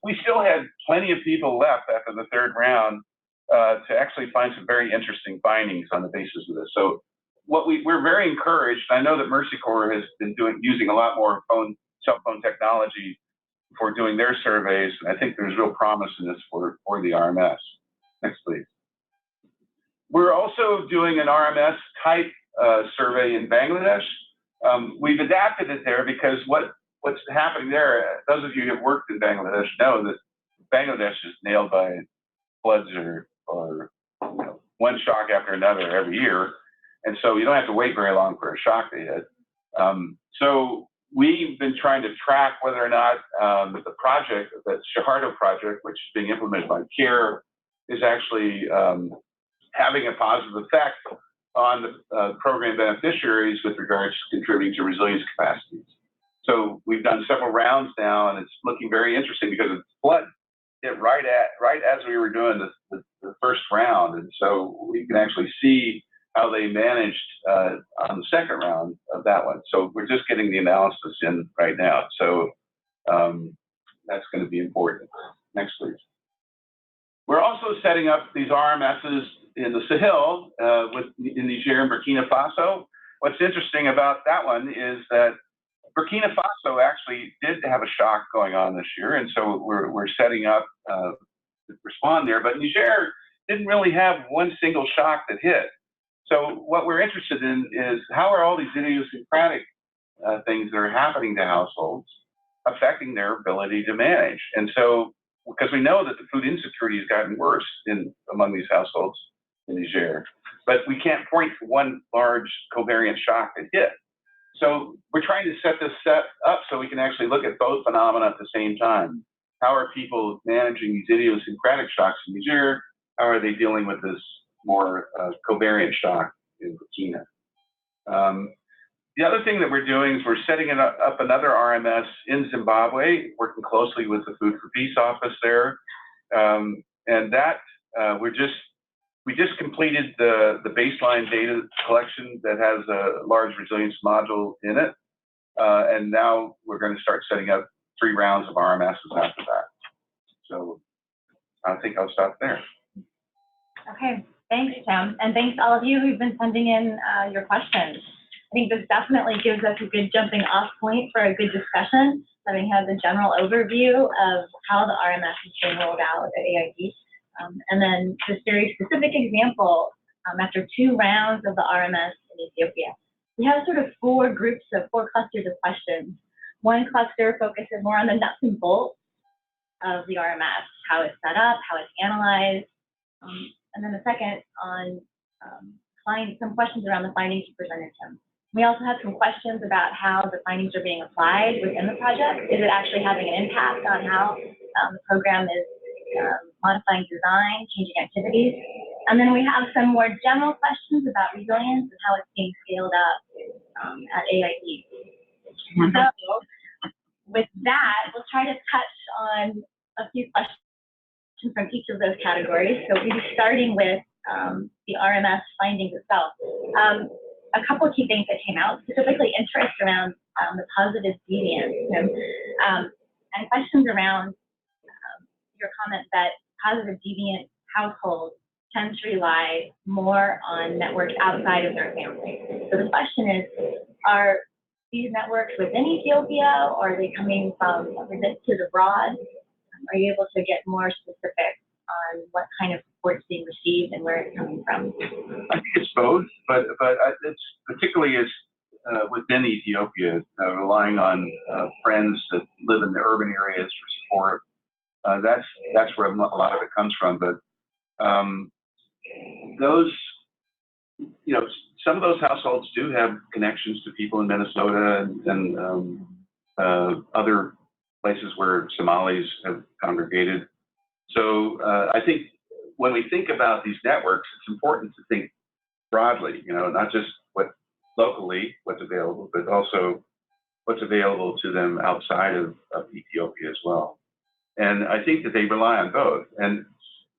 we still had plenty of people left after the 3rd round to actually find some very interesting findings on the basis of this. So we're very encouraged. I know that Mercy Corps has been using a lot more cell phone technology for doing their surveys, and I think there's real promise in this for the RMS. Next, please. We're also doing an RMS type survey in Bangladesh. We've adapted it there because what's happening there, those of you who have worked in Bangladesh know that Bangladesh is nailed by floods or one shock after another every year. And so you don't have to wait very long for a shock to hit. So we've been trying to track whether or not the project, the Shahardo project, which is being implemented by CARE, is actually having a positive effect on the program beneficiaries with regards to contributing to resilience capacities. So we've done several rounds now, and it's looking very interesting because the flood hit right as we were doing the first round, and so we can actually see how they managed on the 2nd round of that one. So we're just getting the analysis in right now. So that's going to be important. Next, please. We're also setting up these RMSs in the Sahel in Niger and Burkina Faso. What's interesting about that one is that Burkina Faso actually did have a shock going on this year, and so we're setting up to respond there. But Niger didn't really have one single shock that hit. So what we're interested in is how are all these idiosyncratic things that are happening to households affecting their ability to manage? And so, because we know that the food insecurity has gotten worse among these households in Niger, but we can't point to one large covariant shock that hit. So we're trying to set this up so we can actually look at both phenomena at the same time. How are people managing these idiosyncratic shocks in Niger? How are they dealing with this more covariant shock in Burkina? The other thing that we're doing is we're setting up another RMS in Zimbabwe, working closely with the Food for Peace office there. And that we just completed the baseline data collection that has a large resilience module in it. And now we're going to start setting up 3 rounds of RMSs after that. So I think I'll stop there. Okay, thanks, Tim, and thanks to all of you who've been sending in your questions. I think this definitely gives us a good jumping off point for a good discussion, having had the general overview of how the RMS is being rolled out at AID. And then this very specific example, after 2 rounds of the RMS in Ethiopia, we have sort of 4 clusters of questions. One cluster focuses more on the nuts and bolts of the RMS, how it's set up, how it's analyzed, and then the second on some questions around the findings you presented, Tim. We also have some questions about how the findings are being applied within the project. Is it actually having an impact on how the program is modifying design, changing activities? And then we have some more general questions about resilience and how it's being scaled up at AID. So with that, we'll try to touch on a few questions from each of those categories. So we'll be starting with the RMS findings itself. A couple of key things that came out, specifically interest around the positive deviance, and questions around your comment that positive deviant households tend to rely more on networks outside of their family. So the question is, are these networks within Ethiopia, or are they coming from remittances abroad? Are you able to get more specific on what kind of support is being received and where it's coming from? I think it's both, but it's particularly within Ethiopia, relying on friends that live in the urban areas for support. That's where a lot of it comes from. But those, some of those households do have connections to people in Minnesota and other places where Somalis have congregated. So I think when we think about these networks, it's important to think broadly, not just what's available, but also what's available to them outside of Ethiopia as well. And I think that they rely on both. And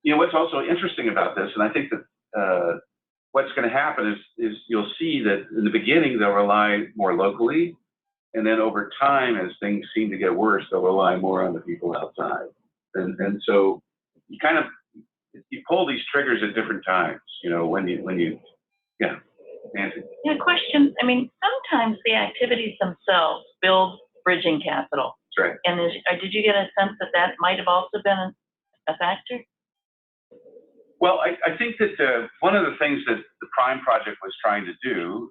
what's also interesting about this, and I think that what's going to happen is you'll see that in the beginning they'll rely more locally, and then over time, as things seem to get worse, they'll rely more on the people outside. And so you pull these triggers at different times, Nancy. Yeah, questions. I mean, sometimes the activities themselves build bridging capital. That's right. And did you get a sense that might have also been a factor? Well, I think that one of the things that the Prime Project was trying to do,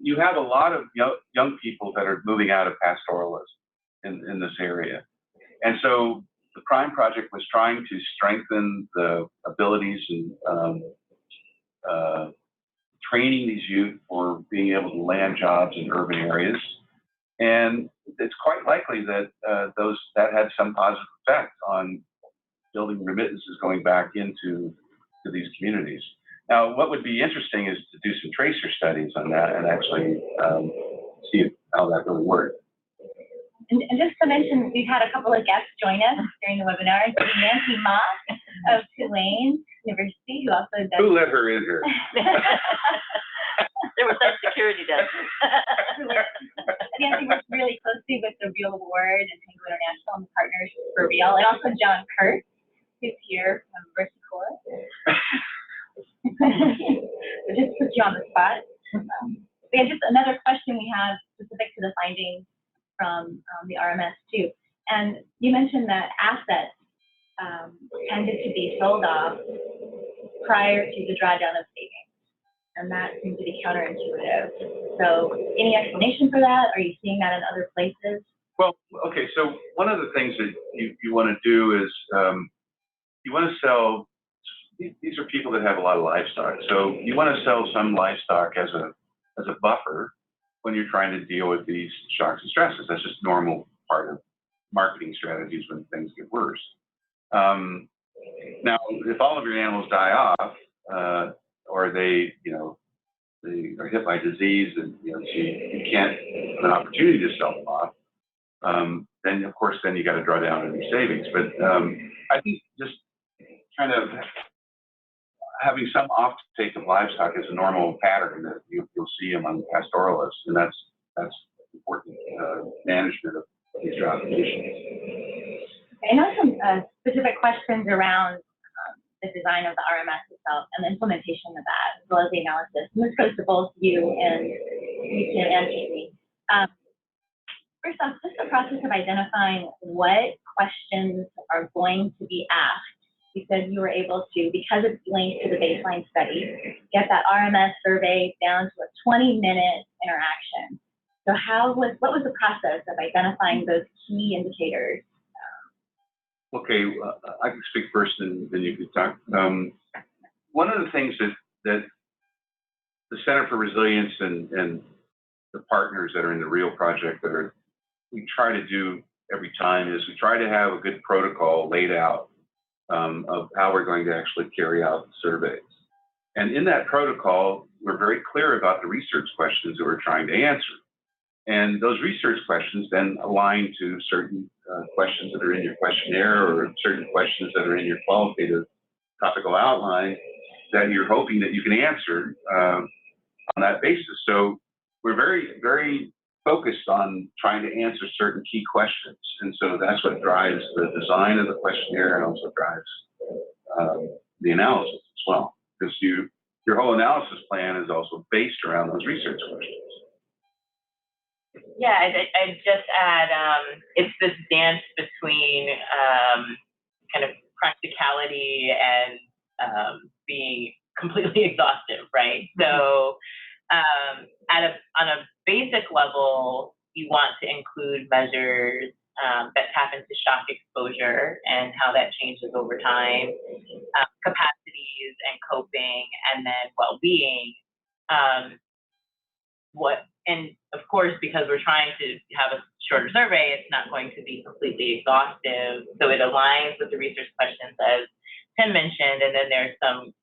you have a lot of young people that are moving out of pastoralism in this area. And so the Prime Project was trying to strengthen the abilities and training these youth for being able to land jobs in urban areas. And it's quite likely that that had some positive effect on building remittances going back into these communities. Now, what would be interesting is to do some tracer studies on that and actually see how that really worked. And just to mention, we've had a couple of guests join us during the webinar, including Nancy Moss of Tulane University, who also does. Who let her in here? There was that security desk. Nancy works really closely with the Real Award and TANGO International and Partners for Real, and also John Kurt, who's here from Versicor. So just put you on the spot. And just another question we have specific to the findings from the RMS too. And you mentioned that assets tended to be sold off prior to the drawdown of savings. And that seems to be counterintuitive. So any explanation for that? Are you seeing that in other places? Well, okay, so one of the things that you want to do is you want to sell, these are people that have a lot of livestock. So you want to sell some livestock as a buffer when you're trying to deal with these shocks and stresses. That's just normal part of marketing strategies when things get worse. Now, if all of your animals die off, or they are hit by disease and you can't have an opportunity to sell them off, then of course you got to draw down on your savings. But I think just kind of having some offtake of livestock is a normal pattern that you'll see among pastoralists, and that's important management of these drought conditions. I know some specific questions around the design of the RMS itself and the implementation of that, as well as the analysis. And this goes to both you and Tiffany. First off, just the process of identifying what questions are going to be asked. You said you were able to, because it's linked to the baseline study, get that RMS survey down to a 20-minute interaction. So what was the process of identifying those key indicators? Okay, I can speak first, and then you can talk. One of the things that the Center for Resilience and the partners that are in the REAL project we try to do every time is we try to have a good protocol laid out of how we're going to actually carry out the surveys. And in that protocol, we're very clear about the research questions that we're trying to answer. And those research questions then align to certain questions that are in your questionnaire or certain questions that are in your qualitative topical outline that you're hoping that you can answer on that basis. So we're very, very focused on trying to answer certain key questions. And so that's what drives the design of the questionnaire and also drives the analysis as well. Because your whole analysis plan is also based around those research questions. Yeah, I'd just add, it's this dance between kind of practicality and being completely exhaustive, right? So on a basic level, you want to include measures that tap into shock exposure and how that changes over time, capacities and coping, and then well-being. And of course, because we're trying to have a shorter survey, it's not going to be completely exhaustive. So it aligns with the research questions, as Tim mentioned, and then there's some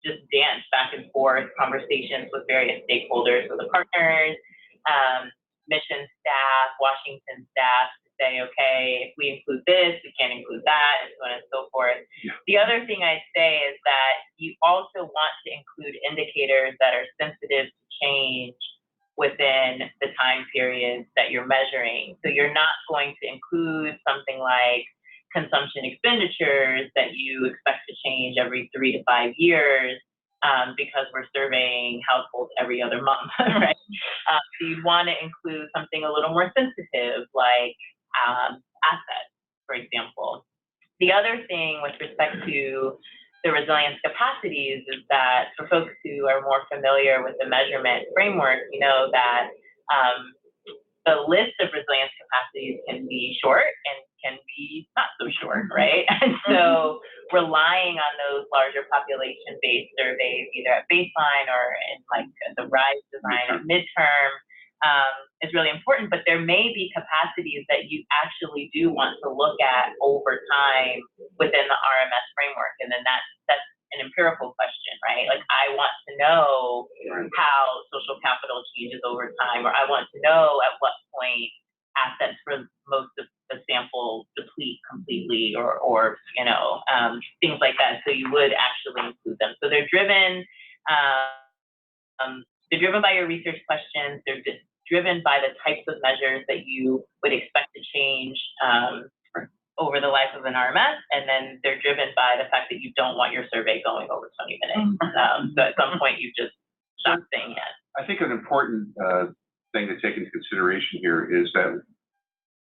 just dance back and forth conversations with various stakeholders, with the partners, mission staff, Washington staff, to say, okay, if we include this, we can't include that, and so on and so forth. Yeah. The other thing I'd say is that you also want to include indicators that are sensitive to change within the time periods that you're measuring. So you're not going to include something like consumption expenditures that you expect to change every 3 to 5 years because we're surveying households every other month, right? So you'd want to include something a little more sensitive, like assets, for example. The other thing with respect to the resilience capacities is that for folks who are more familiar with the measurement framework, you know that the list of resilience capacities can be short and can be not so short, right? And so relying on those larger population-based surveys, either at baseline or in like the RISE design at midterm, is really important, but there may be capacities that you actually do want to look at over time within the RMS framework. And then that's an empirical question, right? Like I want to know how social capital changes over time, or I want to know at what point assets for most of the sample deplete completely, or you know, things like that. So you would actually include them. So they're driven by your research questions. They're just driven by the types of measures that you would expect to change over the life of an RMS, and then they're driven by the fact that you don't want your survey going over 20 minutes. So at some point you just stop saying yes. I think an important thing to take into consideration here is that,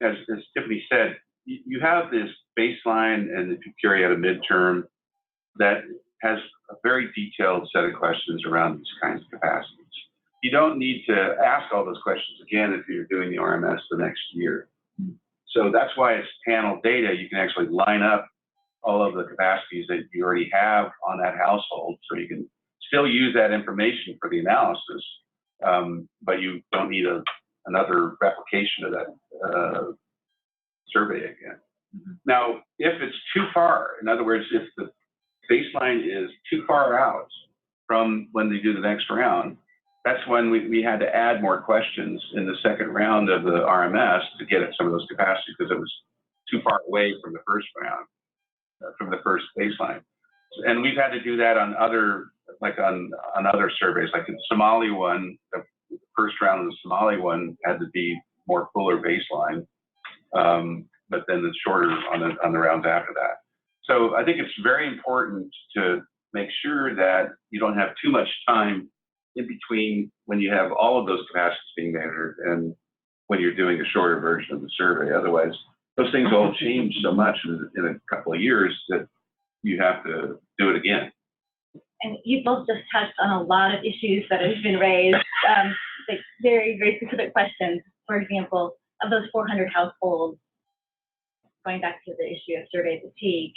as Tiffany said, you have this baseline, and if you carry out a midterm, that has a very detailed set of questions around these kinds of capacities. You don't need to ask all those questions again if you're doing the RMS the next year. So that's why it's panel data. You can actually line up all of the capacities that you already have on that household, so you can still use that information for the analysis, but you don't need another replication of that survey again. Now, if it's too far, in other words, if the baseline is too far out from when they do the next round, that's when we had to add more questions in the second round of the RMS to get at some of those capacities because it was too far away from the first round, from the first baseline. And we've had to do that on other, like on other surveys, like in the Somali one, the first round of the Somali one had to be more fuller baseline, but then the shorter on the rounds after that. So I think it's very important to make sure that you don't have too much time in between when you have all of those capacities being measured and when you're doing a shorter version of the survey. Otherwise, those things all change so much in a couple of years that you have to do it again. And you both just touched on a lot of issues that have been raised, like very, very specific questions. For example, of those 400 households, going back to the issue of survey fatigue,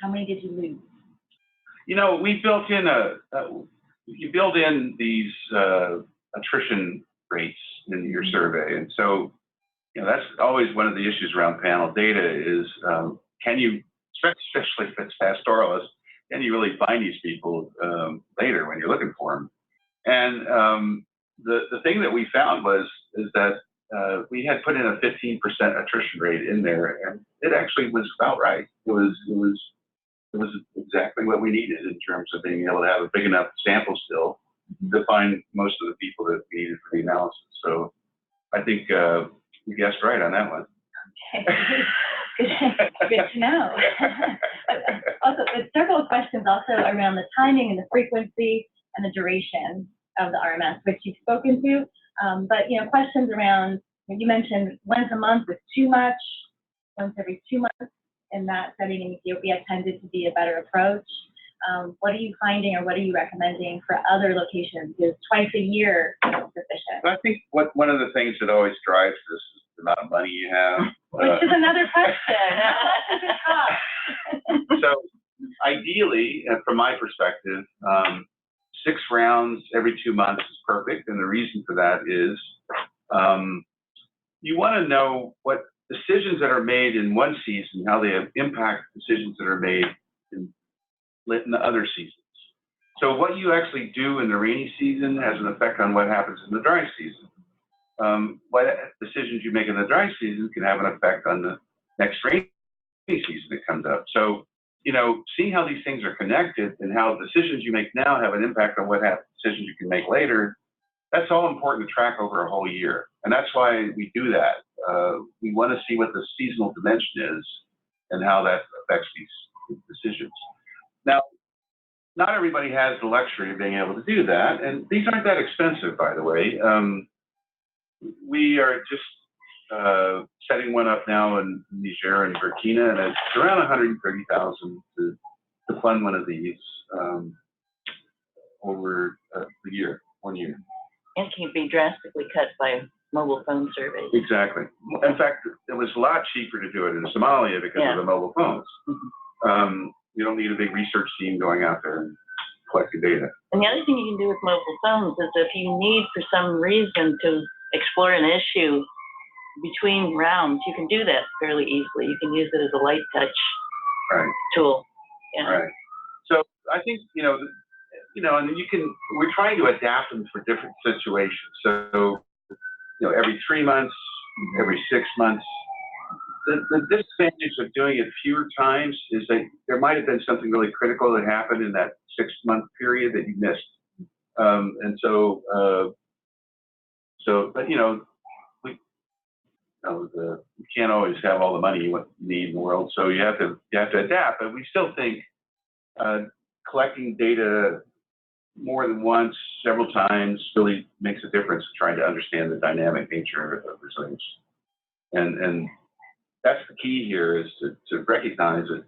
how many did you lose? You know, we built in you build in these attrition rates in your survey. And so, you know, that's always one of the issues around panel data is, can you, especially if it's pastoralists, can you really find these people later when you're looking for them? And the thing that we found is that we had put in a 15% attrition rate in there, and it actually was about right. It was exactly what we needed in terms of being able to have a big enough sample still to find most of the people that we needed for the analysis. So I think you guessed right on that one. Okay. Good to know. Also, several questions also around the timing and the frequency and the duration of the RMS, which you've spoken to. But, you know, questions around, you mentioned once a month is too much, once every 2 months in that setting in Ethiopia tended to be a better approach. What are you finding or what are you recommending for other locations? Is twice a year sufficient? I think one of the things that always drives this is the amount of money you have. Which is another question. So ideally, from my perspective, 6 rounds every 2 months is perfect. And the reason for that is you want to know what decisions that are made in one season, how they impact decisions that are made in the other seasons. So what you actually do in the rainy season has an effect on what happens in the dry season. What decisions you make in the dry season can have an effect on the next rainy season that comes up. So, you know, seeing how these things are connected and how decisions you make now have an impact on what decisions you can make later, that's all important to track over a whole year. And that's why we do that. We want to see what the seasonal dimension is and how that affects these decisions. Now, not everybody has the luxury of being able to do that, and these aren't that expensive, by the way. We are just setting one up now in Niger and Burkina, and it's around 130,000 to fund one of these over the year, 1 year. It can be drastically cut by mobile phone surveys. Exactly. In fact, it was a lot cheaper to do it in Somalia because of the mobile phones. You don't need a big research team going out there and collecting data. And the other thing you can do with mobile phones is if you need, for some reason, to explore an issue between rounds, you can do that fairly easily. You can use it as a light touch tool. Yeah. Right. So I think, you know, and we're trying to adapt them for different situations. So, you know, every 3 months, every 6 months. The disadvantage of doing it fewer times is that there might have been something really critical that happened in that 6-month period that you missed. But you know, we can't always have all the money you need in the world, so you have to adapt. But we still think collecting data more than once, several times, really makes a difference in trying to understand the dynamic nature of resilience. And that's the key here, is to recognize that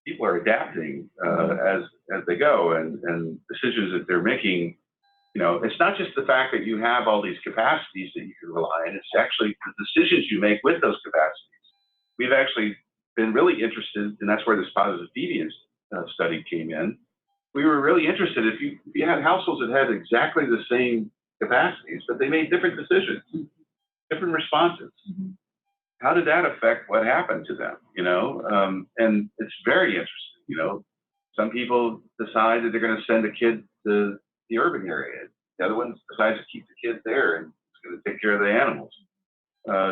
people are adapting as they go, and decisions that they're making. You know, it's not just the fact that you have all these capacities that you can rely on, it's actually the decisions you make with those capacities. We've actually been really interested, and that's where this Positivedeviance study came in. We were really interested if you had households that had exactly the same capacities, but they made different decisions, different responses. How did that affect what happened to them? You know, and it's very interesting. You know, some people decide that they're going to send a kid to the urban area. The other one decides to keep the kid there and it's going to take care of the animals.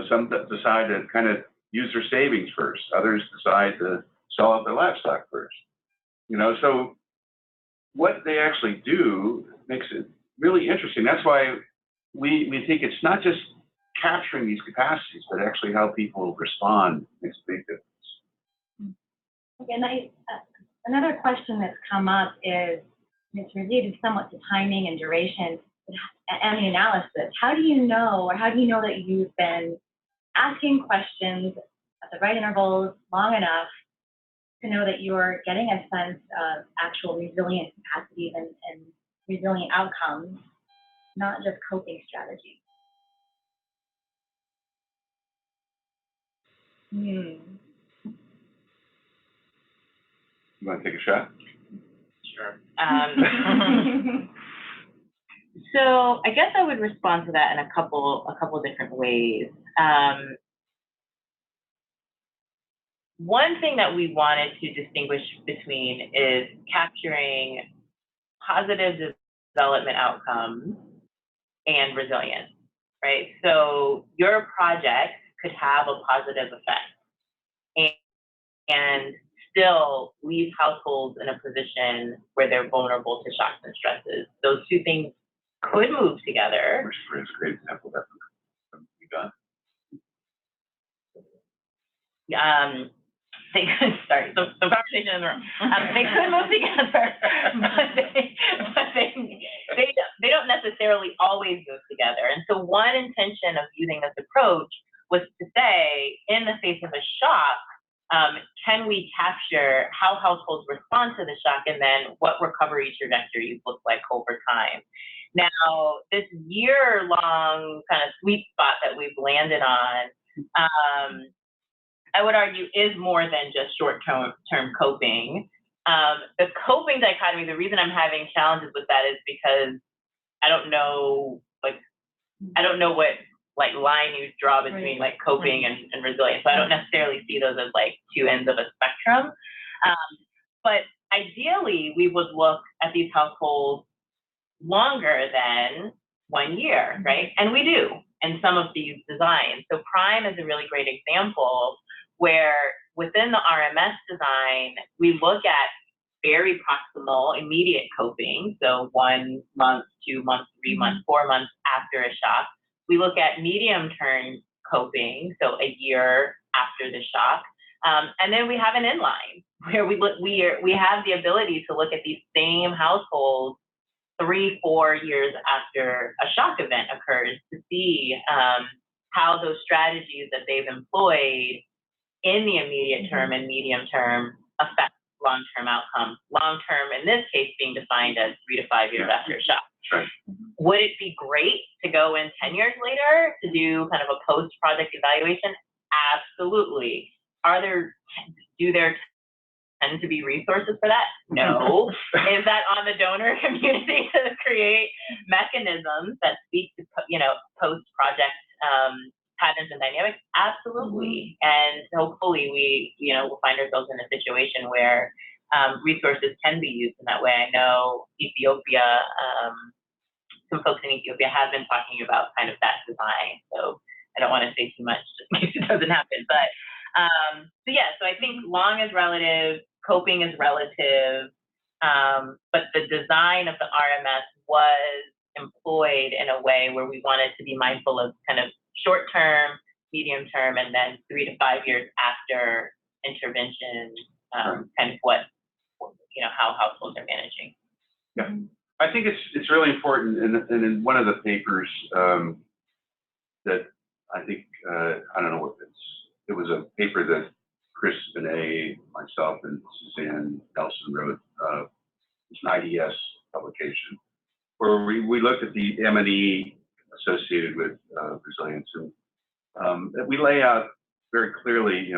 Some decide to kind of use their savings first. Others decide to sell out their livestock first. You know, so what they actually do makes it really interesting. That's why we think it's not just capturing these capacities, but actually how people respond makes a big difference. And another question that's come up is, it's related somewhat to timing and duration and the analysis. How do you know, or how do you know that you've been asking questions at the right intervals long enough to know that you're getting a sense of actual resilient capacities and resilient outcomes, not just coping strategies? You want to take a shot? Sure. So I guess I would respond to that in a couple different ways. One thing that we wanted to distinguish between is capturing positive development outcomes and resilience, right? So your project could have a positive effect and still leave households in a position where they're vulnerable to shocks and stresses. Those two things could move together. Which is a great example that we got. They could, sorry, so conversation in the room. They could move together, but they don't necessarily always move together. And so one intention of using this approach was to say, in the face of a shock, can we capture how households respond to the shock and then what recovery trajectories look like over time? Now, this year-long kind of sweet spot that we've landed on, I would argue is more than just short-term coping. The coping dichotomy, the reason I'm having challenges with that is because I don't know what line you draw between like coping and resilience. So I don't necessarily see those as like two ends of a spectrum. But ideally, we would look at these households longer than 1 year, right? And we do in some of these designs. So Prime is a really great example where within the RMS design, we look at very proximal, immediate coping. So 1 month, 2 months, 3 months, 4 months after a shock. We look at medium-term coping, so a year after the shock. And then we have an inline where we have the ability to look at these same households 3-4 years after a shock event occurs to see how those strategies that they've employed in the immediate term and medium term affect long-term outcomes. Long-term, in this case, being defined as 3 to 5 years after a shock. Right. Would it be great to go in 10 years later to do kind of a post-project evaluation? Absolutely. Do there tend to be resources for that? No. Is that on the donor community to create mechanisms that speak to, post-project patterns and dynamics? Absolutely. And hopefully we, will find ourselves in a situation where resources can be used in that way. I know Ethiopia, some folks in Ethiopia have been talking about kind of that design. So I don't want to say too much just in case it doesn't happen. But so I think long is relative, coping is relative, but the design of the RMS was employed in a way where we wanted to be mindful of kind of short-term, medium-term, and then 3 to 5 years after intervention, kind of how households are managing. Yeah, I think it's really important, and in one of the papers that I think I don't know what it was a paper that Chris Benet, myself, and Suzanne Nelson wrote. It's an IDS publication where we looked at the M&E associated with resilience, and we lay out very clearly,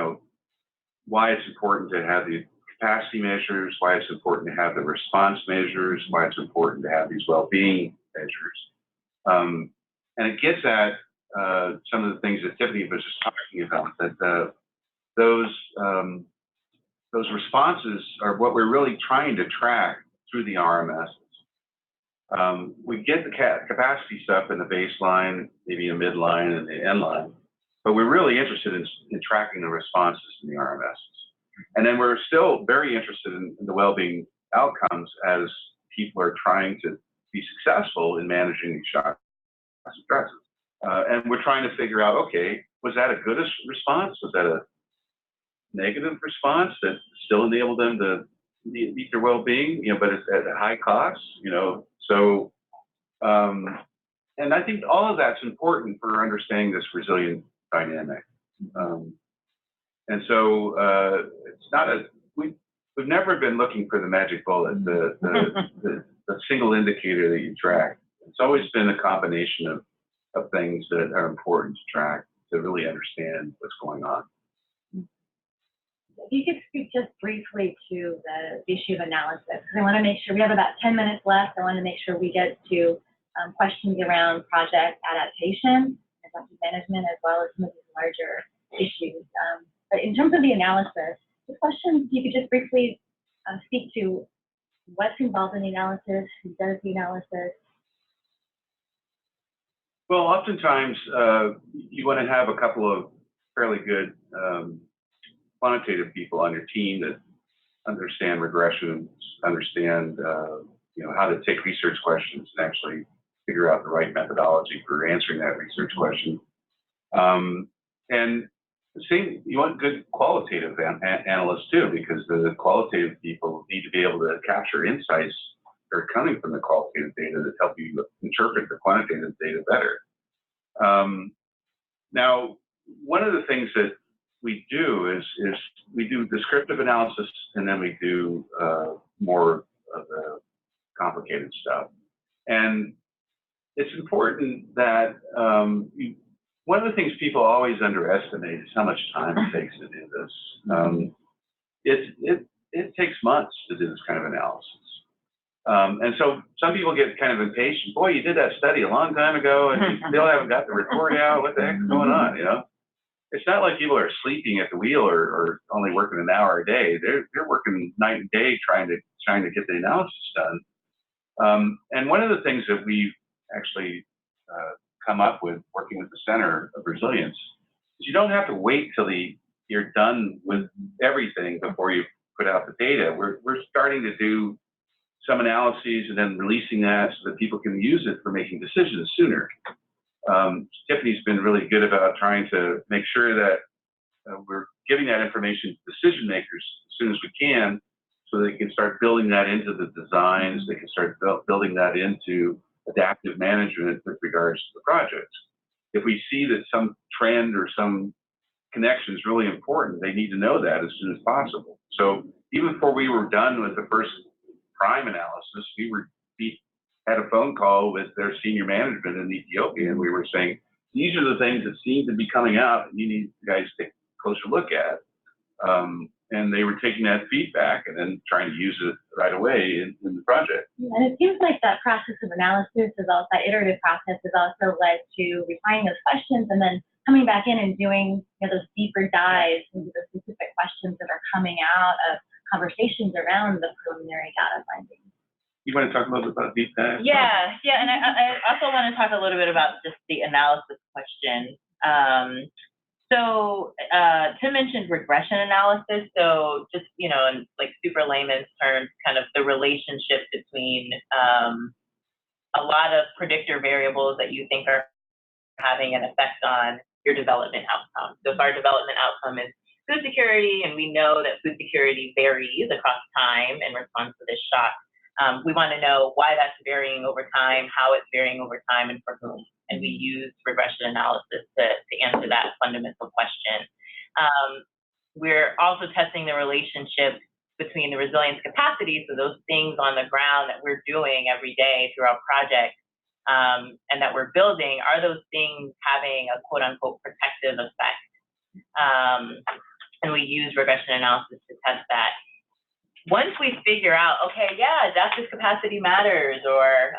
why it's important to have the capacity measures, why it's important to have the response measures, why it's important to have these well-being measures, and it gets at some of the things that Tiffany was just talking about. That those responses are what we're really trying to track through the RMS. We get the capacity stuff in the baseline, maybe a midline and the end line, but we're really interested in tracking the responses in the RMS. And then we're still very interested in the well-being outcomes as people are trying to be successful in managing these shocks and stresses. And we're trying to figure out, okay, was that a good response? Was that a negative response that still enable them to meet their well-being, you know, but it's at a high cost, you know. So, and I think all of that's important for understanding this resilient dynamic. And so it's not we've never been looking for the magic bullet, the single indicator that you track. It's always been a combination of things that are important to track to really understand what's going on. If you could speak just briefly to the issue of analysis, because I want to make sure we have about 10 minutes left. I want to make sure we get to questions around project adaptation, adaptive management, as well as some of these larger issues. But in terms of the analysis, the questions, you could just briefly speak to what's involved in the analysis, who does the analysis. Well, oftentimes you want to have a couple of fairly good quantitative people on your team that understand regressions, understand you know, how to take research questions and actually figure out the right methodology for answering that research question. And same, you want good qualitative analysts too, because the qualitative people need to be able to capture insights that are coming from the qualitative data that help you interpret the quantitative data better. Now, one of the things that we do is we do descriptive analysis, and then we do more of the complicated stuff. And it's important that one of the things people always underestimate is how much time it takes to do this. It takes months to do this kind of analysis. And so some people get kind of impatient. Boy, you did that study a long time ago, and you still haven't got the report out. What the heck is going on? You know, it's not like people are sleeping at the wheel or only working an hour a day. They're working night and day trying to get the analysis done. And one of the things that we've actually come up with working with the Center of Resilience is you don't have to wait till you're done with everything before you put out the data. We're starting to do some analyses and then releasing that so that people can use it for making decisions sooner. Tiffany's been really good about trying to make sure that we're giving that information to decision makers as soon as we can, so they can start building that into the designs, they can start building that into adaptive management with regards to the projects. If we see that some trend or some connection is really important, they need to know that as soon as possible. So even before we were done with the first prime analysis, we had a phone call with their senior management in Ethiopia, and we were saying, these are the things that seem to be coming out and you need you guys to take a closer look at. And they were taking that feedback and then trying to use it right away in the project. And it seems like that process of analysis is also, that iterative process has also led to refining those questions and then coming back in and doing those deeper dives into the specific questions that are coming out of conversations around the preliminary data findings. You want to talk a little bit about deep dive? Yeah, and I also want to talk a little bit about just the analysis question. So Tim mentioned regression analysis. So just, you know, in like super layman's terms, kind of the relationship between a lot of predictor variables that you think are having an effect on your development outcome. So if our development outcome is food security, and we know that food security varies across time in response to this shock, we want to know why that's varying over time, how it's varying over time, and for whom. And we use regression analysis to answer that fundamental question. We're also testing the relationship between the resilience capacity, so those things on the ground that we're doing every day through our project and that we're building, are those things having a quote unquote protective effect? And we use regression analysis to test that. Once we figure out, okay, yeah, adaptive capacity matters, or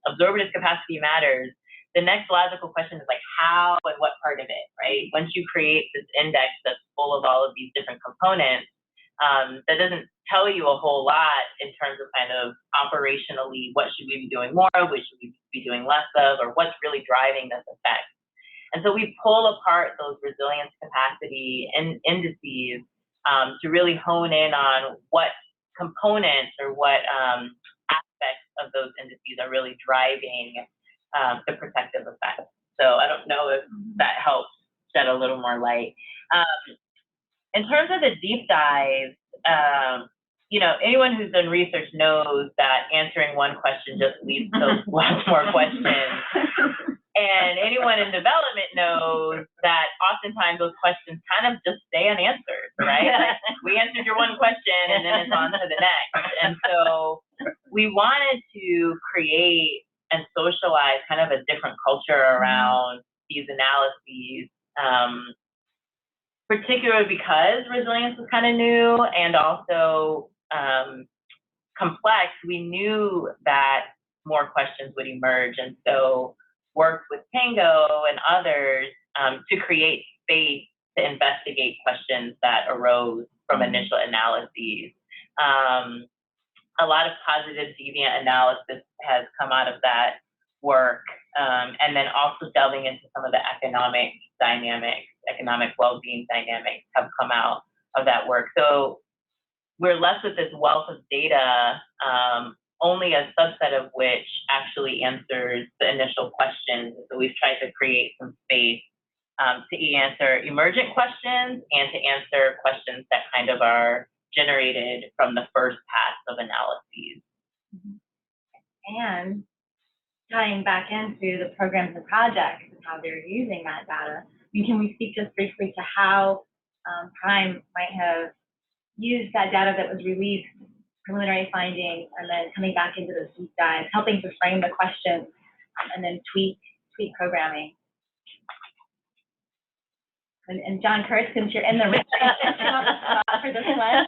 absorptive capacity matters, the next logical question is like, how and what part of it, right? Once you create this index that's full of all of these different components, that doesn't tell you a whole lot in terms of kind of operationally, what should we be doing more of, what should we be doing less of, or what's really driving this effect. And so we pull apart those resilience capacity indices to really hone in on what components or what aspects of those indices are really driving the protective effect. So I don't know if that helps shed a little more light. In terms of the deep dive, you know, anyone who's done research knows that answering one question just leads to lots more questions. And anyone in development knows that oftentimes those questions kind of just stay unanswered, right? Like, we answered your one question and then it's on to the next. And so we wanted to create and socialize kind of a different culture around these analyses, particularly because resilience was kind of new and also complex. We knew that more questions would emerge, and so worked with TANGO and others to create space to investigate questions that arose from initial analyses. A lot of positive deviant analysis has come out of that work, and then also delving into some of the economic dynamics, economic well-being dynamics have come out of that work. So we're left with this wealth of data, only a subset of which actually answers the initial questions. So we've tried to create some space to answer emergent questions and to answer questions that kind of are generated from the first pass of analyses. And tying back into the programs and projects and how they're using that data, can we speak just briefly to how Prime might have used that data that was released, preliminary findings, and then coming back into those deep dives, helping to frame the questions, and then tweak programming. And John Kurtz, since you're in the race, for this one.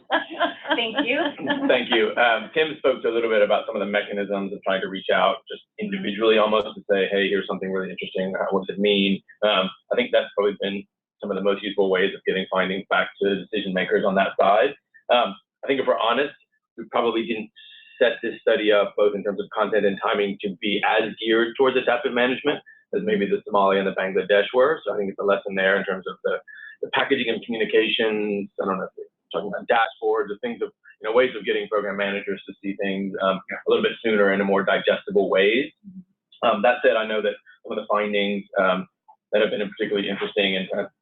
Thank you. Thank you. Tim spoke to a little bit about some of the mechanisms of trying to reach out just individually almost to say, hey, here's something really interesting. What does it mean? I think that's probably been some of the most useful ways of getting findings back to decision makers on that side. I think if we're honest, we probably didn't set this study up both in terms of content and timing to be as geared towards adaptive management as maybe the Somalia and the Bangladesh were. So I think it's a lesson there in terms of the packaging and communications. I don't know if you're talking about dashboards or things of, ways of getting program managers to see things a little bit sooner in a more digestible ways. That said, I know that some of the findings that have been particularly interesting and kind of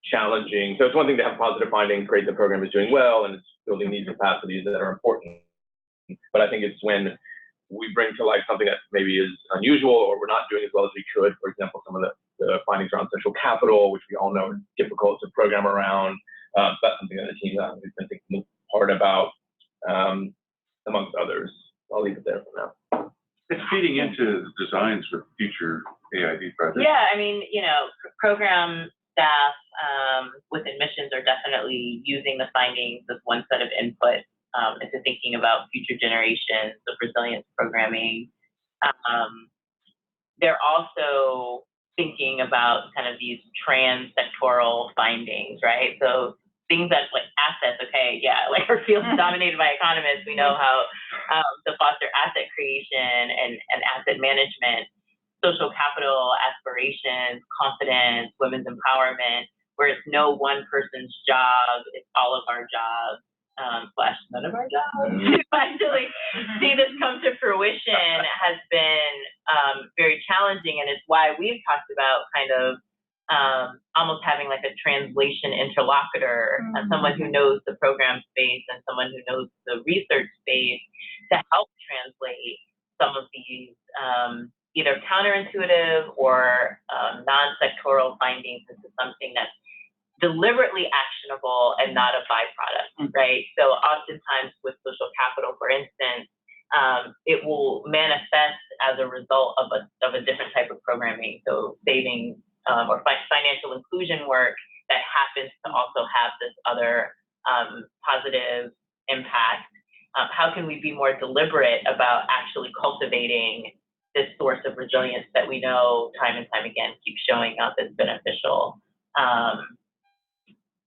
challenging. So it's one thing to have positive findings, great, the program is doing well and it's building these capacities that are important. But I think it's when we bring to life something that maybe is unusual or we're not doing as well as we could. For example, some of the findings around social capital, which we all know are difficult to program around. That's something that the team has been thinking hard about, amongst others. I'll leave it there for now. It's feeding into the designs for future AID projects. Yeah, I mean, program staff within missions are definitely using the findings as one set of input into thinking about future generations of resilience programming. They're also thinking about kind of these trans-sectoral findings, right? So things that like assets, okay, yeah, like our field is dominated by economists. We know how to foster asset creation and asset management, social capital, aspirations, confidence, women's empowerment, where it's no one person's job, it's all of our jobs. / none of our jobs to actually see this come to fruition has been very challenging, and it's why we've talked about kind of almost having like a translation interlocutor, someone who knows the program space and someone who knows the research space to help translate some of these either counterintuitive or non-sectoral findings into something that's deliberately actionable and not a byproduct, right? So oftentimes with social capital, for instance, it will manifest as a result of a different type of programming. So savings or financial inclusion work that happens to also have this other positive impact. How can we be more deliberate about actually cultivating this source of resilience that we know time and time again keeps showing up as beneficial?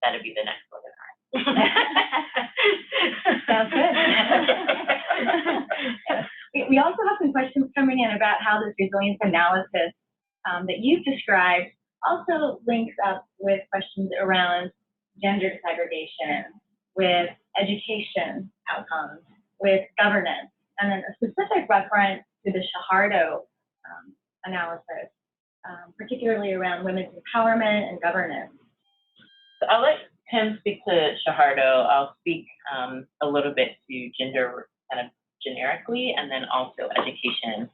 That'd be the next webinar. Sounds good. We also have some questions coming in about how this resilience analysis that you've described also links up with questions around gender segregation, with education outcomes, with governance, and then a specific reference to the Shahardo analysis, particularly around women's empowerment and governance. So I'll let Tim speak to Shahardo, I'll speak a little bit to gender kind of generically, and then also education.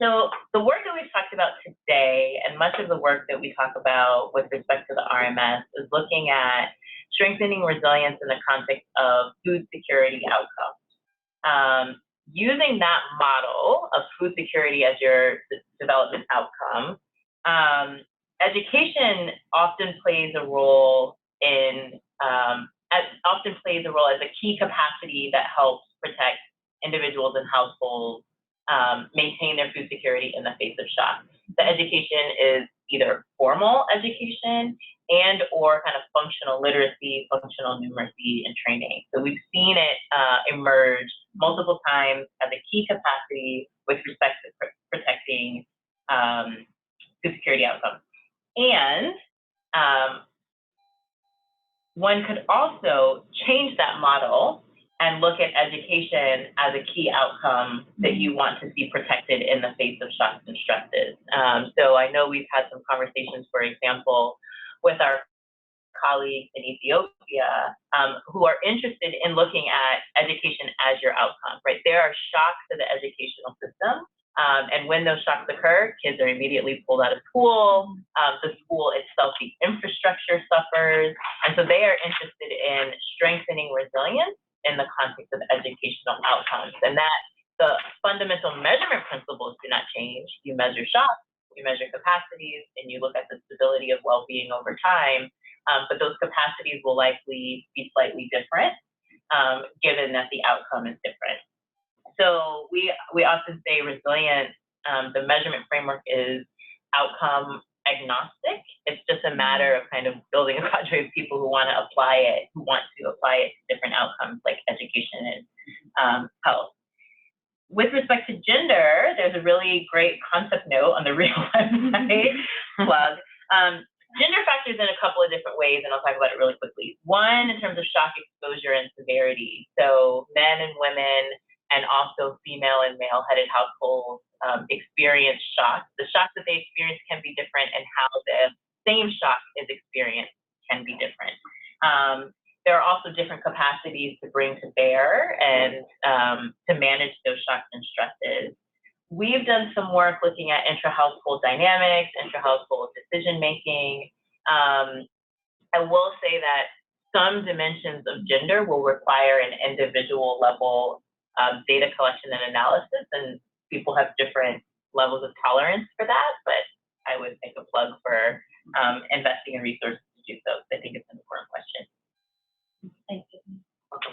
So the work that we've talked about today, and much of the work that we talk about with respect to the RMS, is looking at strengthening resilience in the context of food security outcomes. Using that model of food security as your development outcome, education often plays a role in, as a key capacity that helps protect individuals and households maintain their food security in the face of shock. The education is either formal education and or kind of functional literacy, functional numeracy, and training. So we've seen it emerge multiple times as a key capacity with respect to protecting food security outcomes. And one could also change that model and look at education as a key outcome that you want to see protected in the face of shocks and stresses. So I know we've had some conversations, for example, with our colleagues in Ethiopia who are interested in looking at education as your outcome, right? There are shocks to the educational system. And when those shocks occur, kids are immediately pulled out of school. The school itself, the infrastructure suffers. And so they are interested in strengthening resilience in the context of educational outcomes. And that the fundamental measurement principles do not change. You measure shocks, you measure capacities, and you look at the stability of well-being over time. But those capacities will likely be slightly different, given that the outcome is different. So we often say resilience, the measurement framework is outcome agnostic. It's just a matter of kind of building a cadre of people who want to apply it to different outcomes like education and health. With respect to gender, there's a really great concept note on the REAL website, plug. Gender factors in a couple of different ways, and I'll talk about it really quickly. One, in terms of shock exposure and severity. So men and women, and also female and male-headed households experience shocks. The shocks that they experience can be different, and how the same shock is experienced can be different. There are also different capacities to bring to bear and to manage those shocks and stresses. We've done some work looking at intra-household dynamics, intra-household decision-making. I will say that some dimensions of gender will require an individual level data collection and analysis, and people have different levels of tolerance for that, but I would make a plug for investing in resources to do so. I think it's an important question. Thank you.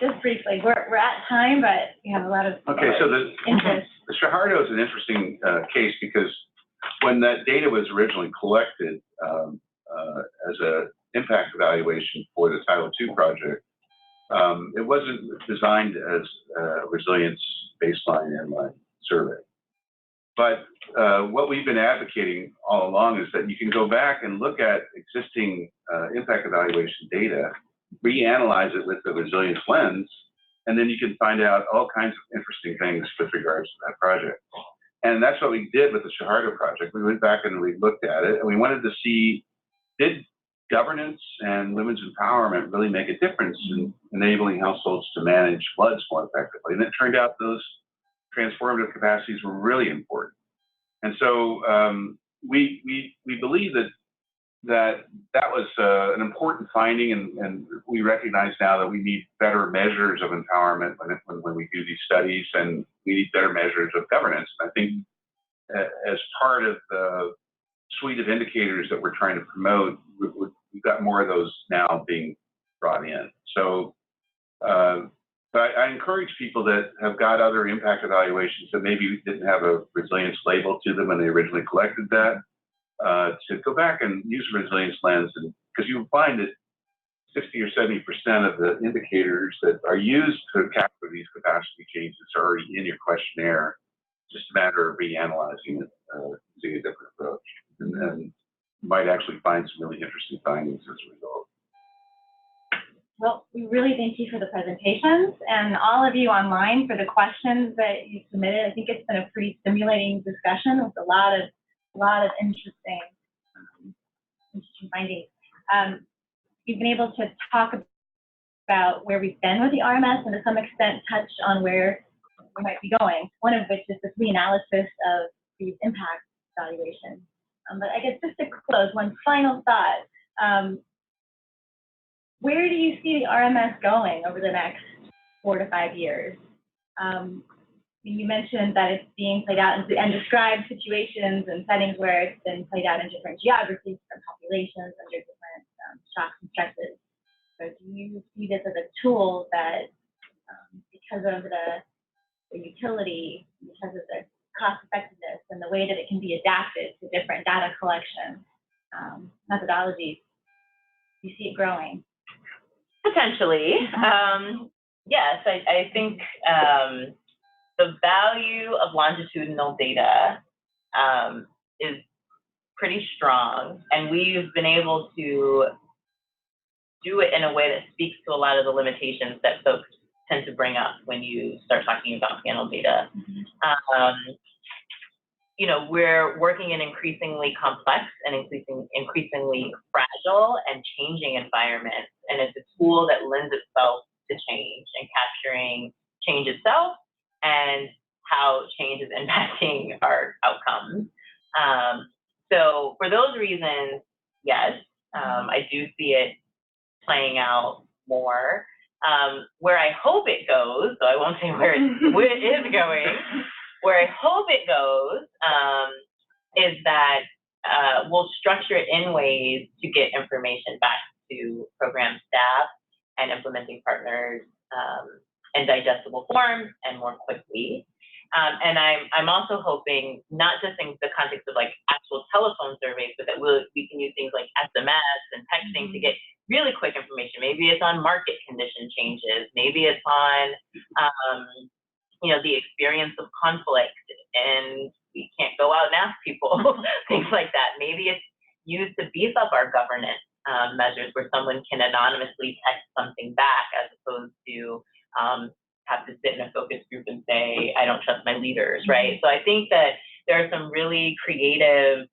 Just briefly, we're at time, but we have a lot of interest. The Shahardo is an interesting case because when that data was originally collected as an impact evaluation for the Title II project, it wasn't designed as a resilience baseline inline survey. But what we've been advocating all along is that you can go back and look at existing impact evaluation data, reanalyze it with the resilience lens, and then you can find out all kinds of interesting things with regards to that project. And that's what we did with the Shahardo project. We went back and we looked at it, and we wanted to see, did governance and women's empowerment really make a difference in enabling households to manage floods more effectively? And it turned out those transformative capacities were really important. And so we believe that was an important finding, and we recognize now that we need better measures of empowerment when we do these studies, and we need better measures of governance. And I think as part of the suite of indicators that we're trying to promote, we've got more of those now being brought in. So but I encourage people that have got other impact evaluations that maybe didn't have a resilience label to them when they originally collected that, to go back and use a resilience lens, and because you'll find that 60 or 70% of the indicators that are used to capture these capacity changes are already in your questionnaire. It's just a matter of reanalyzing it, using a different approach, and then you might actually find some really interesting findings as a result. Well, we really thank you for the presentations, and all of you online for the questions that you submitted. I think it's been a pretty stimulating discussion with a lot of interesting findings. we've been able to talk about where we've been with the RMS and to some extent touch on where we might be going, one of which is this reanalysis of these impact evaluations. But I guess just to close, one final thought. Where do you see the RMS going over the next 4 to 5 years? You mentioned that it's being played out and described situations and settings where it's been played out in different geographies, different populations, under different shocks and stresses. So do you see this as a tool that, because of the utility, because of the cost effectiveness and the way that it can be adapted to different data collection methodologies, do you see it growing? Potentially. Yes, I think the value of longitudinal data is pretty strong, and we've been able to do it in a way that speaks to a lot of the limitations that folks tend to bring up when you start talking about panel data. You know, we're working in increasingly complex and increasingly fragile and changing environments, and it's a tool that lends itself to change and capturing change itself and how change is impacting our outcomes. So for those reasons, yes, I do see it playing out more. Where I hope it goes, so I won't say where it is going, where I hope it goes is that we'll structure it in ways to get information back to program staff and implementing partners in digestible forms and more quickly. And I'm also hoping, not just in the context of like actual telephone surveys, but that we can use things like SMS and texting to get really quick information. Maybe it's on market condition changes. Maybe it's on, you know, the experience of conflict and we can't go out and ask people, things like that. Maybe it's used to beef up our governance measures where someone can anonymously text something back as opposed to have to sit in a focus group and say, I don't trust my leaders, right? So I think that there are some really creative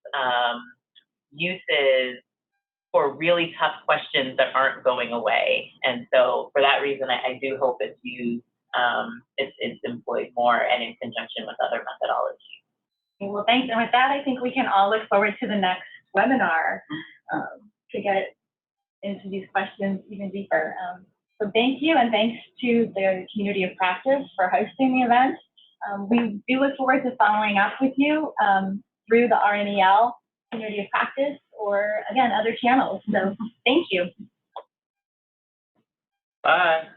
uses for really tough questions that aren't going away. And so for that reason, I do hope it's used, it's employed more and in conjunction with other methodologies. Well, thanks. And with that, I think we can all look forward to the next webinar to get into these questions even deeper. So thank you, and thanks to the community of practice for hosting the event. We do look forward to following up with you through the RNEL community of practice or, again, other channels. So thank you. Bye.